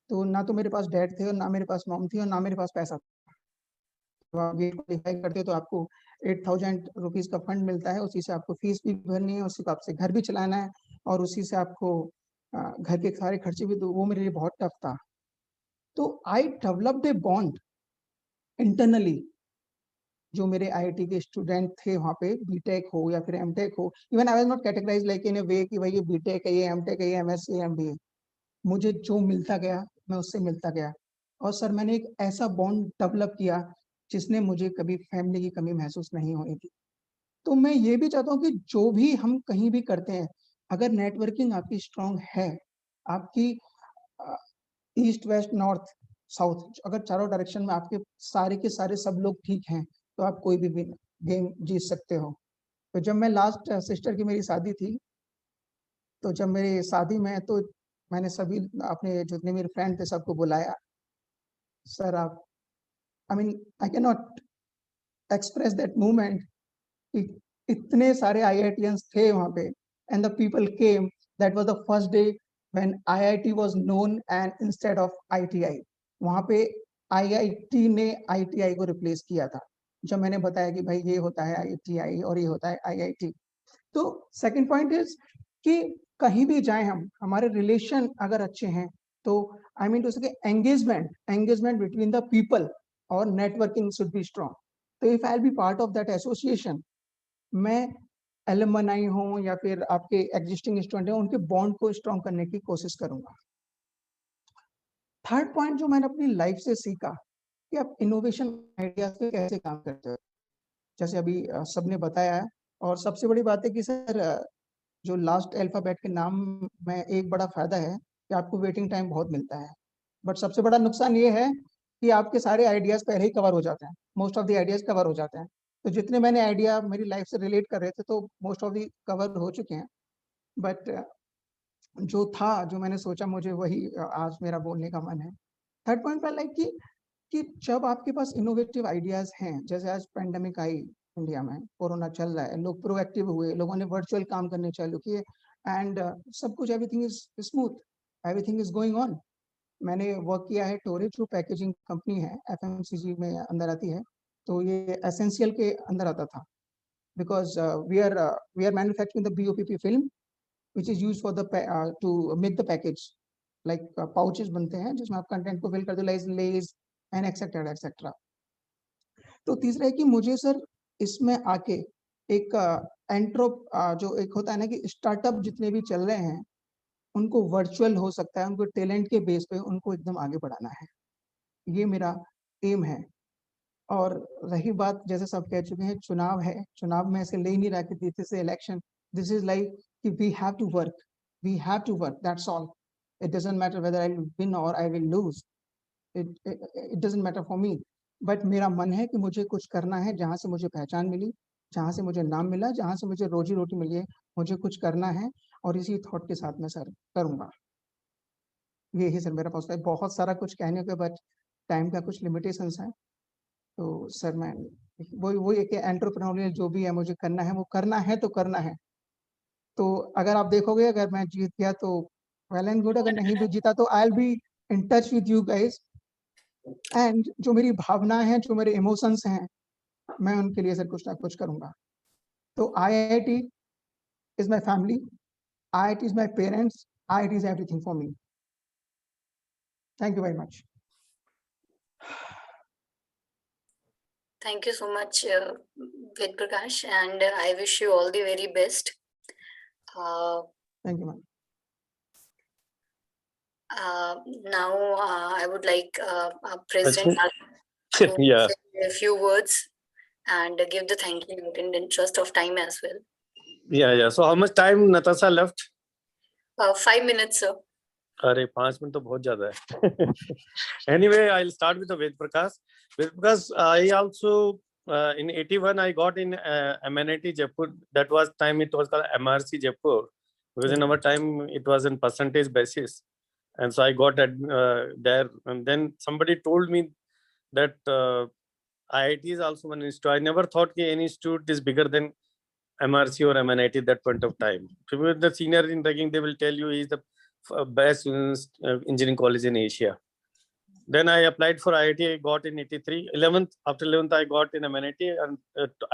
तो ना तो मेरे पास डैड थे और ना मेरे पास मॉम थी और ना मेरे पास पैसा था। तो आप गेट क्वालिफाई करते हो तो आपको 8,000 रुपीज का फंड मिलता है, उसी से आपको फीस भी भरनी है, उसी को आपसे घर भी चलाना है और उसी से आपको घर के सारे खर्चे भी, तो वो मेरे लिए बहुत टफ था। तो I developed a bond internally, जो मेरे आईआईटी के स्टूडेंट थे वहाँ पे, बीटेक हो या फिर एमटेक हो, even I was not categorized like in a way कि भाई ये बीटेक है, ये एमटेक है, ये एमएससी है, एमबीए। मुझे जो मिलता गया मैं उससे मिलता गया, और सर मैंने एक ऐसा बॉन्ड डेवलप किया जिसने मुझे कभी फैमिली की कमी महसूस नहीं होने दी। तो मैं ये भी चाहता हूँ कि जो भी हम कहीं भी करते हैं, अगर नेटवर्किंग आपकी स्ट्रांग है, आपकी ईस्ट वेस्ट नॉर्थ साउथ, अगर चारों डायरेक्शन में आपके सारे के सारे सब लोग ठीक हैं, तो आप कोई भी गेम जीत सकते हो। तो जब मैं लास्ट सिस्टर की मेरी शादी थी, तो जब मेरी शादी में, तो मैंने सभी अपने जितने मेरे फ्रेंड थे सबको बुलाया। सर आप, I mean I can not express that moment, इतने सारे आईआईटीएंस थे वहाँ पे, and the people came. That was the first day when IIT was known and instead of ITI. वहाँ पे आईआईटी ने आईटीआई को रिप्लेस किया था, जब मैंने बताया कि भाई ये होता है आईटीआई और ये होता है आईआईटी। तो सेकंड पॉइंट इज कि कहीं भी जाएं हम, हमारे रिलेशन अगर अच्छे हैं, तो आई मीन टू से एंगेजमेंट बिटवीन द पीपल और नेटवर्किंग शुड बी स्ट्रांग। तो if I will be part of that association, मैं एलुमनाई हो या फिर आपके एग्जिस्टिंग स्टूडेंट हैं, उनके बॉन्ड को स्ट्रांग करने की कोशिश करूंगा। थर्ड पॉइंट जो मैंने अपनी लाइफ से सीखा कि आप इनोवेशन आइडियाज पे कैसे काम करते हो, जैसे अभी सबने बताया है। और सबसे बड़ी बात है कि सर जो लास्ट अल्फाबेट के नाम में एक बड़ा फायदा है कि आपको वेटिंग टाइम बहुत मिलता है, बट सबसे बड़ा नुकसान ये है कि आपके सारे आइडियाज पहले ही कवर हो जाते हैं, most of the ideas cover हो जाते हैं। तो जितने मैंने आइडिया मेरी लाइफ से रिलेट कर रहे थे, तो मोस्ट ऑफ द कवर हो चुके हैं, बट जो था, जो मैंने सोचा, मुझे वही आज मेरा बोलने का मन है। थर्ड पॉइंट पर लाइक कि जब आपके पास इनोवेटिव आइडियाज हैं, जैसे आज पेंडेमिक आई इंडिया में, कोरोना चल रहा है, लोग प्रोएक्टिव हुए, लोगों ने वर्चुअल काम करने चालू किए, एंड सब कुछ, everything is smooth, everything is going on. मैंने वर्क किया है टोरेज, जो पैकेजिंग कंपनी है, एफएमसीजी में अंदर आती है, तो ये एसेंशियल के अंदर आता था, because we are manufacturing the BOPP film which is used for the to make the package, like pouches बनते हैं जिसमें आप कंटेंट को फिल कर दो, लेज एंड एक्सेट्रा एक्सेट्रा। तो तीसरा है कि मुझे सर इसमें आके एक जो एक होता है ना कि स्टार्टअप जितने भी चल रहे हैं, उनको वर्चुअल हो सकता है, उनको टैलेंट के बेस पे उनको एकदम आगे बढ़ाना है, ये मेरा एम है। और रही बात, जैसे सब कह चुके हैं, चुनाव है, चुनाव में ऐसे ले नहीं रहा कि this is election, this is like कि we have to work, that's all. It doesn't matter whether I will win or I will lose, it doesn't matter for me, but मेरा मन है कि मुझे कुछ करना है, जहाँ से मुझे पहचान मिली, जहाँ से मुझे नाम मिला, जहाँ से मुझे रोजी रोटी मिली है, मुझे कुछ करना है, और इसी थॉट के साथ मैं सर करूँगा। यही सर मेरा पास है, बहुत सारा कुछ कहने के, बट टाइम का कुछ लिमिटेशंस है। तो सर मैं वही एक एंटरप्रेन्योरियल जो भी है मुझे करना है, वो करना है तो करना है। तो अगर आप देखोगे, अगर मैं जीत गया तो वेल एंड गुड, अगर नहीं भी जीता तो I will be in touch with you guys, and जो मेरी भावनाएं हैं, जो मेरे इमोशंस हैं, मैं उनके लिए सर कुछ ना कुछ करूंगा। तो IIT is my family, IIT is my parents, IIT is everything for me. Thank you very much. Thank you so much, Ved Prakash, and I wish you all the very best. Thank you ma'am. Now, I would like President to Yeah. say a few words and give the thank you note in the interest of time as well. Yeah. So how much time Natasha left? 5 minutes, sir. अरे 5 minute तो बहुत ज्यादा है। Anyway, I'll start with the Ved Prakash. Ved Prakash, I also in 81 I got in MNIT Jaipur. That was time it was called MRC Jaipur, because in our time it was in percentage basis, and so I got there. And then somebody told me that IIT is also one institute. I never thought that any institute is bigger than MRC or MNIT at that point of time. So the senior in ranking, they will tell you he is the best engineering college in Asia. Then I applied for IIT. I got in 83. 11th, after 11th, I got in MNIT and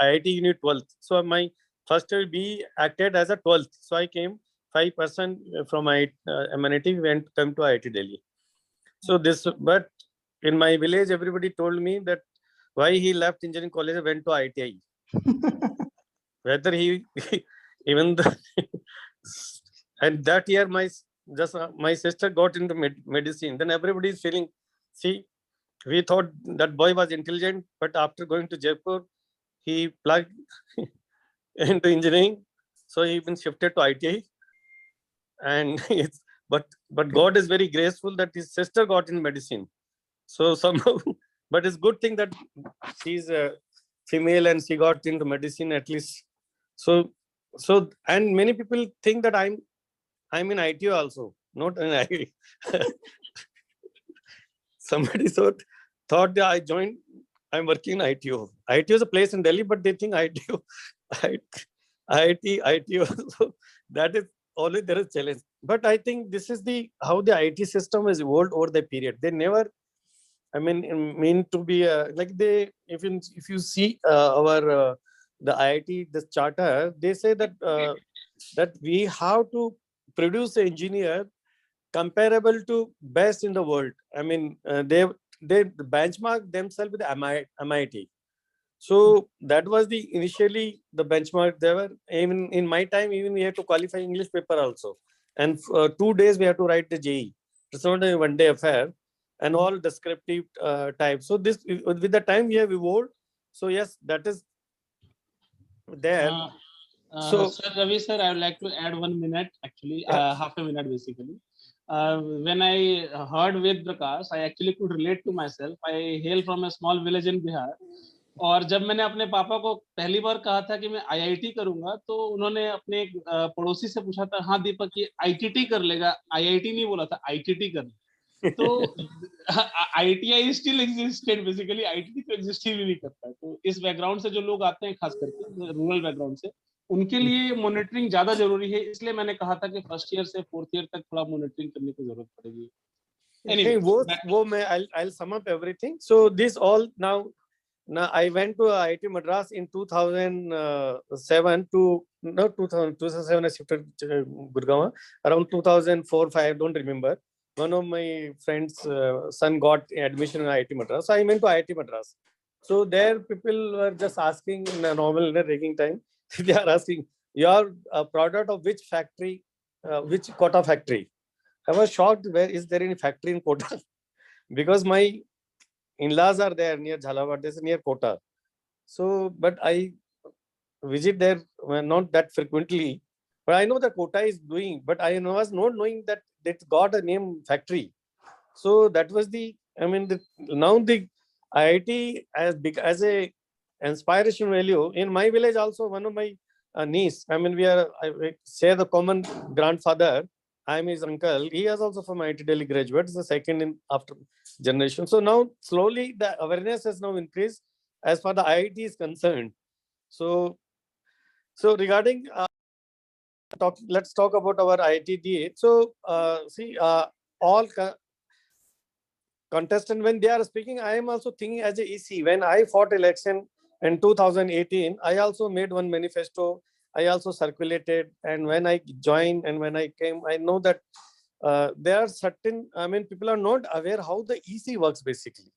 IIT unit 12th. So my first year B acted as a 12th. So I came 5% from MNIT come to IIT Delhi. So this, but in my village, everybody told me that why he left engineering college and went to IITI. Whether he even the and that year my sister got into medicine. Then everybody is feeling, see, we thought that boy was intelligent, but after going to Jaipur, he plugged into engineering. So he been shifted to ITI, and it's but God is very graceful that his sister got in medicine. So somehow, but it's good thing that she's a female and she got into medicine at least. So and many people think that I'm in ITO also, not in IIT. Somebody thought that I joined, I'm working in ITO. ITO is a place in Delhi, but they think ITO, ITO. So that is always there is challenge. But I think this is how the IT system has evolved over the period. They never, I mean to be like they, if you see our the IIT, the charter, they say that that we have to produce an engineer comparable to best in the world. I mean, they benchmark themselves with MIT. So that was initially the benchmark. They were, even in my time, even we had to qualify English paper also, and 2 days we had to write the JEE. It's not a one-day affair, and all descriptive type. So this, with the time, we have evolved. So yes, that is there. So Sir Ravi sir, I would like to add 1 minute, actually, half a minute basically. When I heard Ved Prakash, I actually could relate to myself. I hail from a small village in Bihar. और जब मैंने अपने पापा को पहली बार कहा था कि मैं IIT करूंगा, तो उन्होंने अपने एक पड़ोसी से पूछा था, हाँ दीपक ये ITT कर लेगा, IIT नहीं बोला था, ITT कर ले। तो ITI still existed basically, ITT तो exist ही नहीं करता है। तो इस बैकग्राउंड से जो लोग आते हैं, खास करके रूरल बैकग्राउंड से, उनके लिए मॉनिटरिंग ज्यादा जरूरी है। इसलिए मैंने कहा था कि फर्स्ट ईयर से फोर्थ ईयर तक थोड़ा मॉनिटरिंग करने की जरूरत पड़ेगी। Anyway, वो मैं I'll sum up everything. So this all now I went to IIT Madras in 2007 to 2007 I shifted to Gurgaon. Around 2004-5, I don't remember. One of my friends' son got admission in IIT Madras. So I went to IIT Madras. So there people were just asking in a normal ragging time. They are asking, you are a product of which factory, which Kota factory? I was shocked, where is there any factory in Kota? Because my in-laws are there near Jhalawad, this is near Kota. So, but I visit there not that frequently. But I know that Kota is doing, but I was not knowing that it got a name factory. So that was now the IIT as a inspiration value. In my village also, one of my niece, I share the common grandfather. I am his uncle. He is also from IIT Delhi graduate. The second in after generation. So now slowly the awareness has now increased as far the IIT is concerned. So regarding let's talk about our IIT DA. So see all contestant, when they are speaking, I am also thinking as a EC. When I fought election in 2018, I also made one manifesto. I also circulated, and when I joined and when I came, I know that there are certain, I mean, people are not aware how the EC works basically.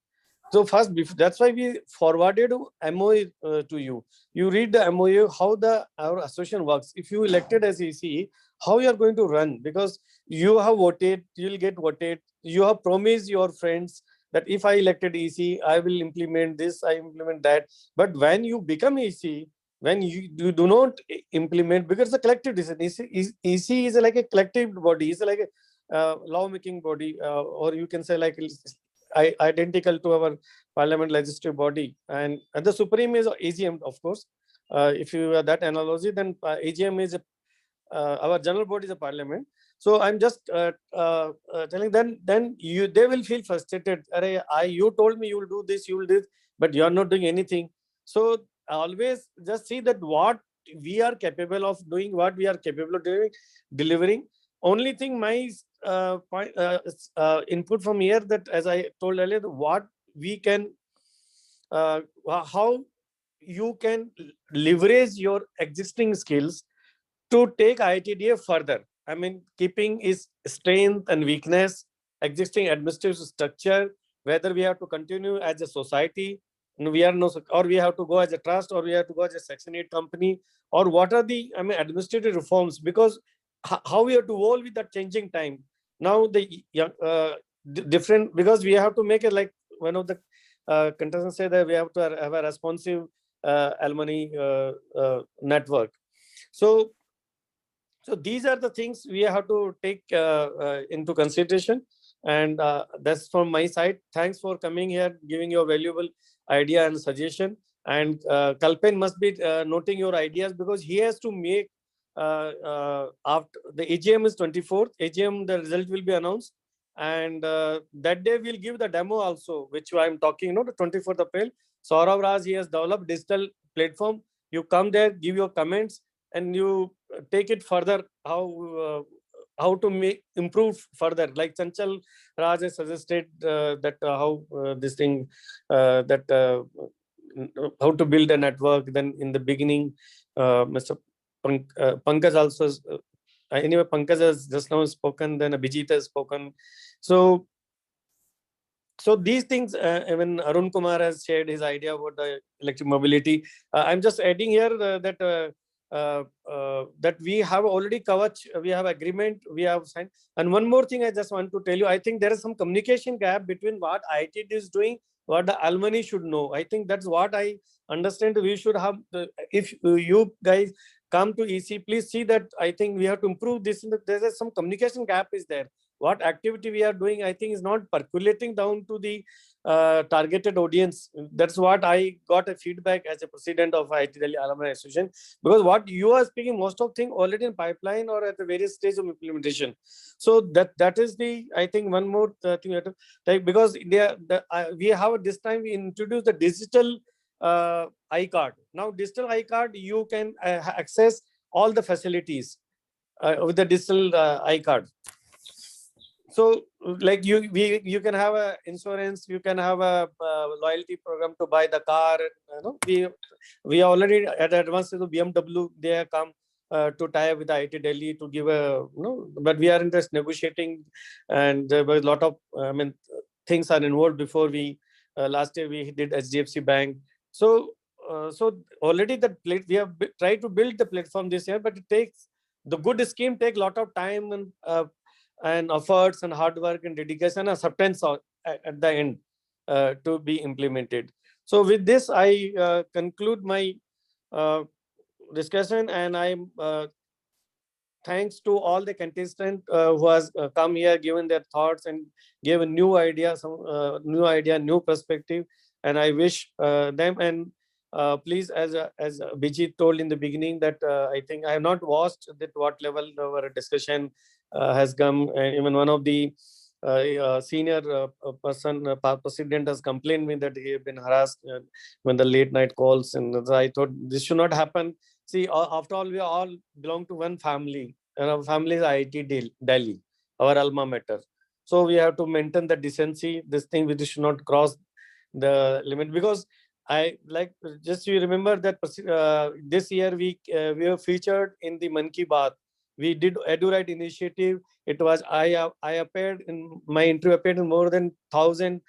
So first, that's why we forwarded MOU to you. You read the MOU, how our association works. If you elected as EC, how you are going to run, because you have voted, you will get voted. You have promised your friends that if I elected EC, I will implement this, I implement that. But when you become EC, when you do not implement, because it's a collective decision. EC is like a collective body. It's like a law-making body, or you can say like identical to our parliament legislative body, and the supreme is AGM, of course. If you have that analogy, then AGM is our general body is a parliament. So I'm just telling them, then they will feel frustrated. You told me you will do this, you will do this, but you are not doing anything. So always just see that what we are capable of doing, what we are capable of doing, delivering. Only thing my input from here, that as I told earlier, what we can, how you can leverage your existing skills to take IITDA further. I mean, keeping its strength and weakness, existing administrative structure, whether we have to continue as a society, we are no, or we have to go as a trust, or we have to go as a Section 8 company, or what are the, I mean, administrative reforms, because how we have to evolve with that changing time. Now the different, because we have to make it like one of the contestants say that we have to have a responsive alumni network. So these are the things we have to take into consideration. And that's from my side. Thanks for coming here, giving your valuable idea and suggestion. And Kalpen must be noting your ideas, because he has to make after the AGM is 24th. AGM, the result will be announced. And that day we'll give the demo also, which I'm talking, the 24th April. Saurav Raj, he has developed digital platform. You come there, give your comments, and you take it further, how to improve further. Like Chanchal Raj has suggested that how this thing, that how to build a network. Then in the beginning, Mr. Pankaj also, anyway, Pankaj has just now spoken, then Abhijit has spoken. So these things, even Arun Kumar has shared his idea about the electric mobility. I'm just adding here that that we have already covered, we have agreement, we have signed. And one more thing I just want to tell you, I think there is some communication gap between what IIT is doing, what the alumni should know. I think that's what I understand. We should have, if you guys come to EC, please see that. I think we have to improve this. There's some communication gap is there. What activity we are doing, I think, is not percolating down to the targeted audience. That's what I got a feedback as a president of IIT Delhi Alumni Association, because what you are speaking, most of things already in pipeline or at the various stage of implementation. So that is the, I think, one more thing we have to take, because we have this time we introduced the digital iCard. Now digital iCard, you can access all the facilities with the digital iCard. So like you can have a insurance, you can have a loyalty program to buy the car. We are already at advanced stage of BMW. They have come to tie up with IIT Delhi to give a, but we are in this negotiating, and there were a lot of things are involved before we last year we did HDFC Bank. So already we have tried to build the platform this year, but it takes, the good scheme take a lot of time and efforts and hard work and dedication and acceptance at the end to be implemented. So with this, I conclude my discussion, and I'm thanks to all the contestants who has come here, given their thoughts and gave a new idea, new perspective. And I wish them, and please, as Bijit told in the beginning, that I think I have not watched at what level our discussion has come. And even one of the senior president has complained me that he has been harassed when the late night calls, and I thought this should not happen. See, after all, we all belong to one family, and our family is IIT Delhi, our alma mater. So we have to maintain the decency. This thing we should not cross the limit, because I like, just you remember that this year we were featured in the Man Ki Baat. We did EduRight initiative. It was I appeared in my interview, appeared in more than 1,000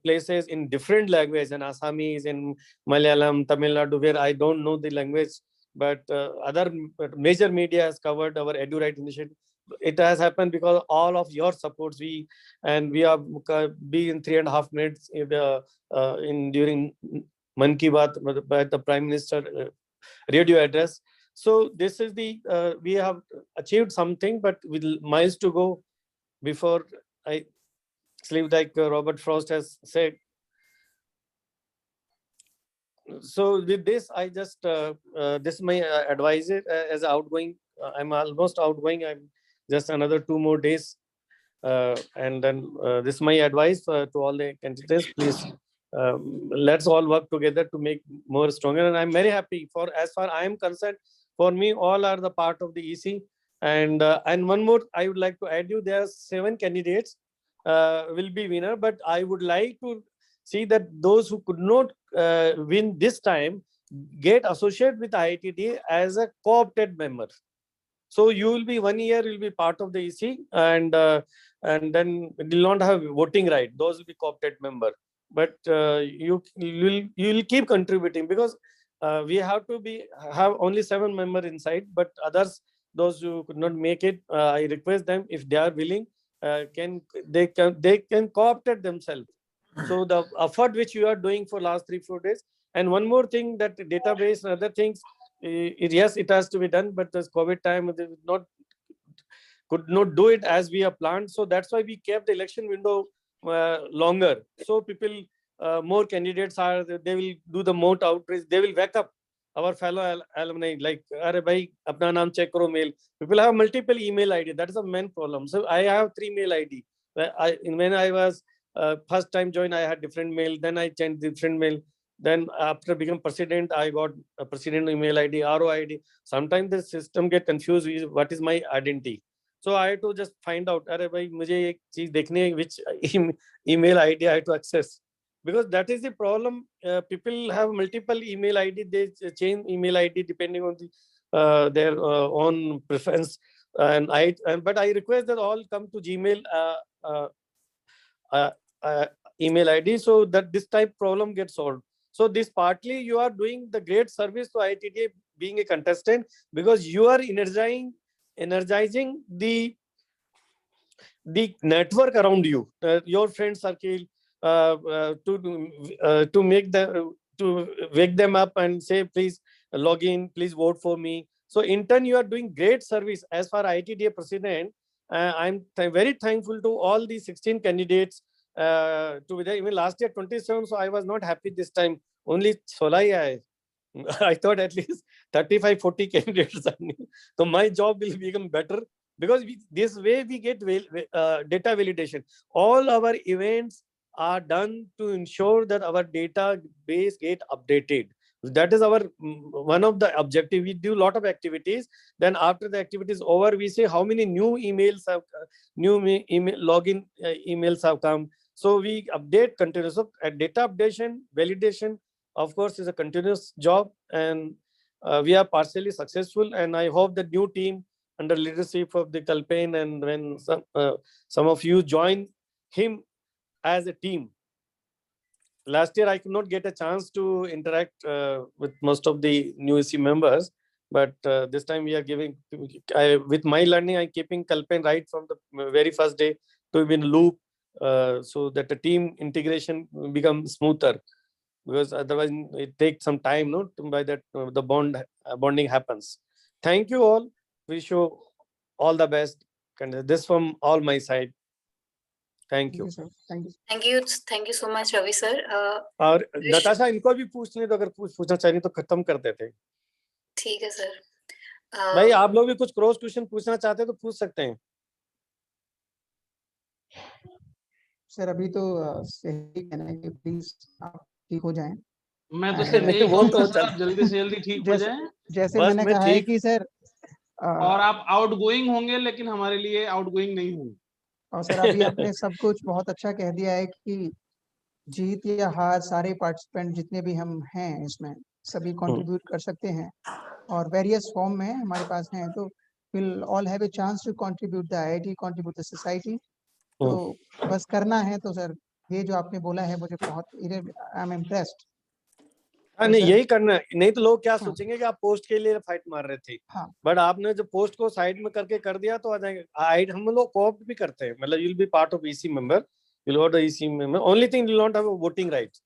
places in different languages, in Assamese, in Malayalam, Tamil Nadu, where I don't know the language, but other major media has covered our EduRight initiative. It has happened because all of your supports. We have been in 3.5 minutes in during Man Ki Baat by the Prime Minister radio address. So this is the we have achieved something, but with miles to go before I sleep, like Robert Frost has said. So with this, I just this is my advice as outgoing. I'm almost outgoing. I'm just another 2 more days, and then this is my advice to all the candidates. Please, let's all work together to make more stronger. And I'm very happy, for as far I am concerned. For me, all are the part of the EC. And one more, I would like to add you. There are 7 candidates will be winner, but I would like to see that those who could not win this time get associated with IITD as a co-opted member. So you will be 1 year, you will be part of the EC, and then you will not have voting right. Those will be co-opted member. But you will keep contributing, because we have to have only 7 members inside, but others, those who could not make it, I request them, if they are willing, they can co-opted themselves. So the effort which you are doing for last 3-4 days. And one more thing, that database and other things, yes, it has to be done, but this COVID time could not do it as we have planned. So that's why we kept the election window longer. So people, more candidates they will do the more outreach. They will wake up our fellow alumni, like, "Arey bhai, apna naam check karo mail." People have multiple email ID. That is a main problem. So I have 3 mail ID. When I was first time joined, I had different mail. Then I changed different mail. Then after become president, I got a president email ID, RO ID. Sometimes the system get confused with what is my identity. So I had to just find out, "Arey bhai, mujhe ek cheez dekhni hai, which email ID I have to access." Because that is the problem. People have multiple email ID. They change email ID depending on their own preference. But I request that all come to Gmail email ID, so that this type problem gets solved. So this partly you are doing the great service to IITD being a contestant, because you are energizing the network around you, your friend circle, to wake them up and say, "Please log in, please vote for me." So in turn, you are doing great service. As far IITD president, I'm very thankful to all the 16 candidates to be there. Even last year 27, so I was not happy this time. Only 16 I thought at least 35-40 candidates are new. So my job will become better, because this way we get data validation. All our events are done to ensure that our database get updated. That is our one of the objective. We do a lot of activities. Then after the activity is over, we say how many new emails have email login emails have come. So we update continuously. So data updation, validation, of course, is a continuous job, and we are partially successful. And I hope the new team under leadership of the Kalpen, and when some of you join him as a team. Last year I could not get a chance to interact with most of the new EC members, but this time we are giving. With my learning, I'm keeping Kalpen right from the very first day to be in loop, so that the team integration becomes smoother. Because otherwise it takes some time, no, by that the bonding happens. Thank you all. Wish you all the best. And this from all my side. Thank you. sir. Thank you. Thank you so much, Ravi sir. और नताशा, इनको भी पूछने तो, अगर पूछना चाहिए तो खत्म कर देते हैं। ठीक है सर। भाई आप लोग भी कुछ क्रॉस क्वेश्चन पूछना चाहते हैं तो पूछ सकते हैं। सर अभी तो सही कहना है कि प्लीज आप ठीक हो जाएं। मैं तो सिर्फ यही वो तो कहूंगा सर, आप जल्दी से जल्दी ठीक हो जाएं। जैसे बस मैंने मैं कहा है ठीक- कि सर और आप आउटगोइंग होंगे, लेकिन हमारे लिए आउटगोइंग नहीं होंगे। और सर अभी आपने सब कुछ बहुत अच्छा कह दिया है कि जीत या हार सारे पार्टिसिपेंट जितने भी हम हैं इसमें सभी कंट्रीब्यूट कर सकते हैं और वेरियस फॉर्म में हमारे पास हैं, तो will all have a chance to contribute the IIT, contribute the society. तो बस करना है। तो सर ये जो आपने बोला है मुझे बहुत, आई एम इम्प्रेस्ड। हाँ नहीं, सर- यही करना है। नहीं तो लोग क्या हाँ। सोचेंगे कि आप पोस्ट के लिए फाइट मार रहे थे, हाँ। बट आपने जो पोस्ट को साइड में करके कर दिया तो आ जाएंगे। हम लोग कोऑप्ट भी करते हैं, मतलब you'll be part of EC member, you'll hold the EC member, only thing you don't have a voting right.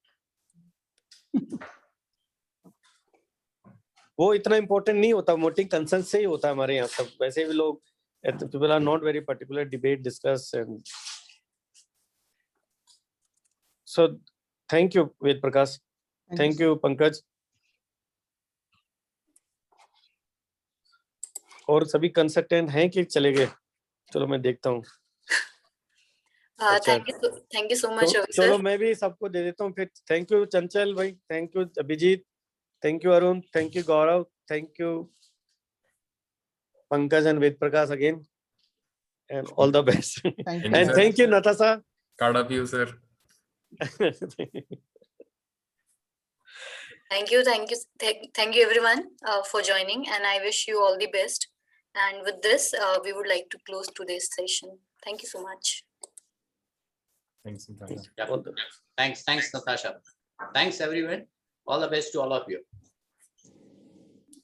वो इतना इम्पोर्टेंट नहीं होता, वोटिंग कंसेंट से ही होता है हमारे यहाँ सब। वैसे भी लोग, people are not very particular, debate, discuss, and so thank you Ved Prakash, thank you Pankaj, और सभी कंसल्टेंट हैं कि चले गए? चलो मैं देखता हूँ। Thank you so much, Ravi चलो sir. मैं भी सबको दे देता हूँ फिर। थैंक यू चंचल भाई, thank you Abhijit, thank you Arun, thank you Gaurav, thank you Pankaj and Ved Prakash again, and all the best, and thank you Natasha. Card of you, sir. Thank you everyone for joining, and I wish you all the best. And with this, we would like to close today's session. Thank you so much. Thanks, Natasha. Yeah. Thanks, Natasha. Thanks, everyone. All the best to all of you.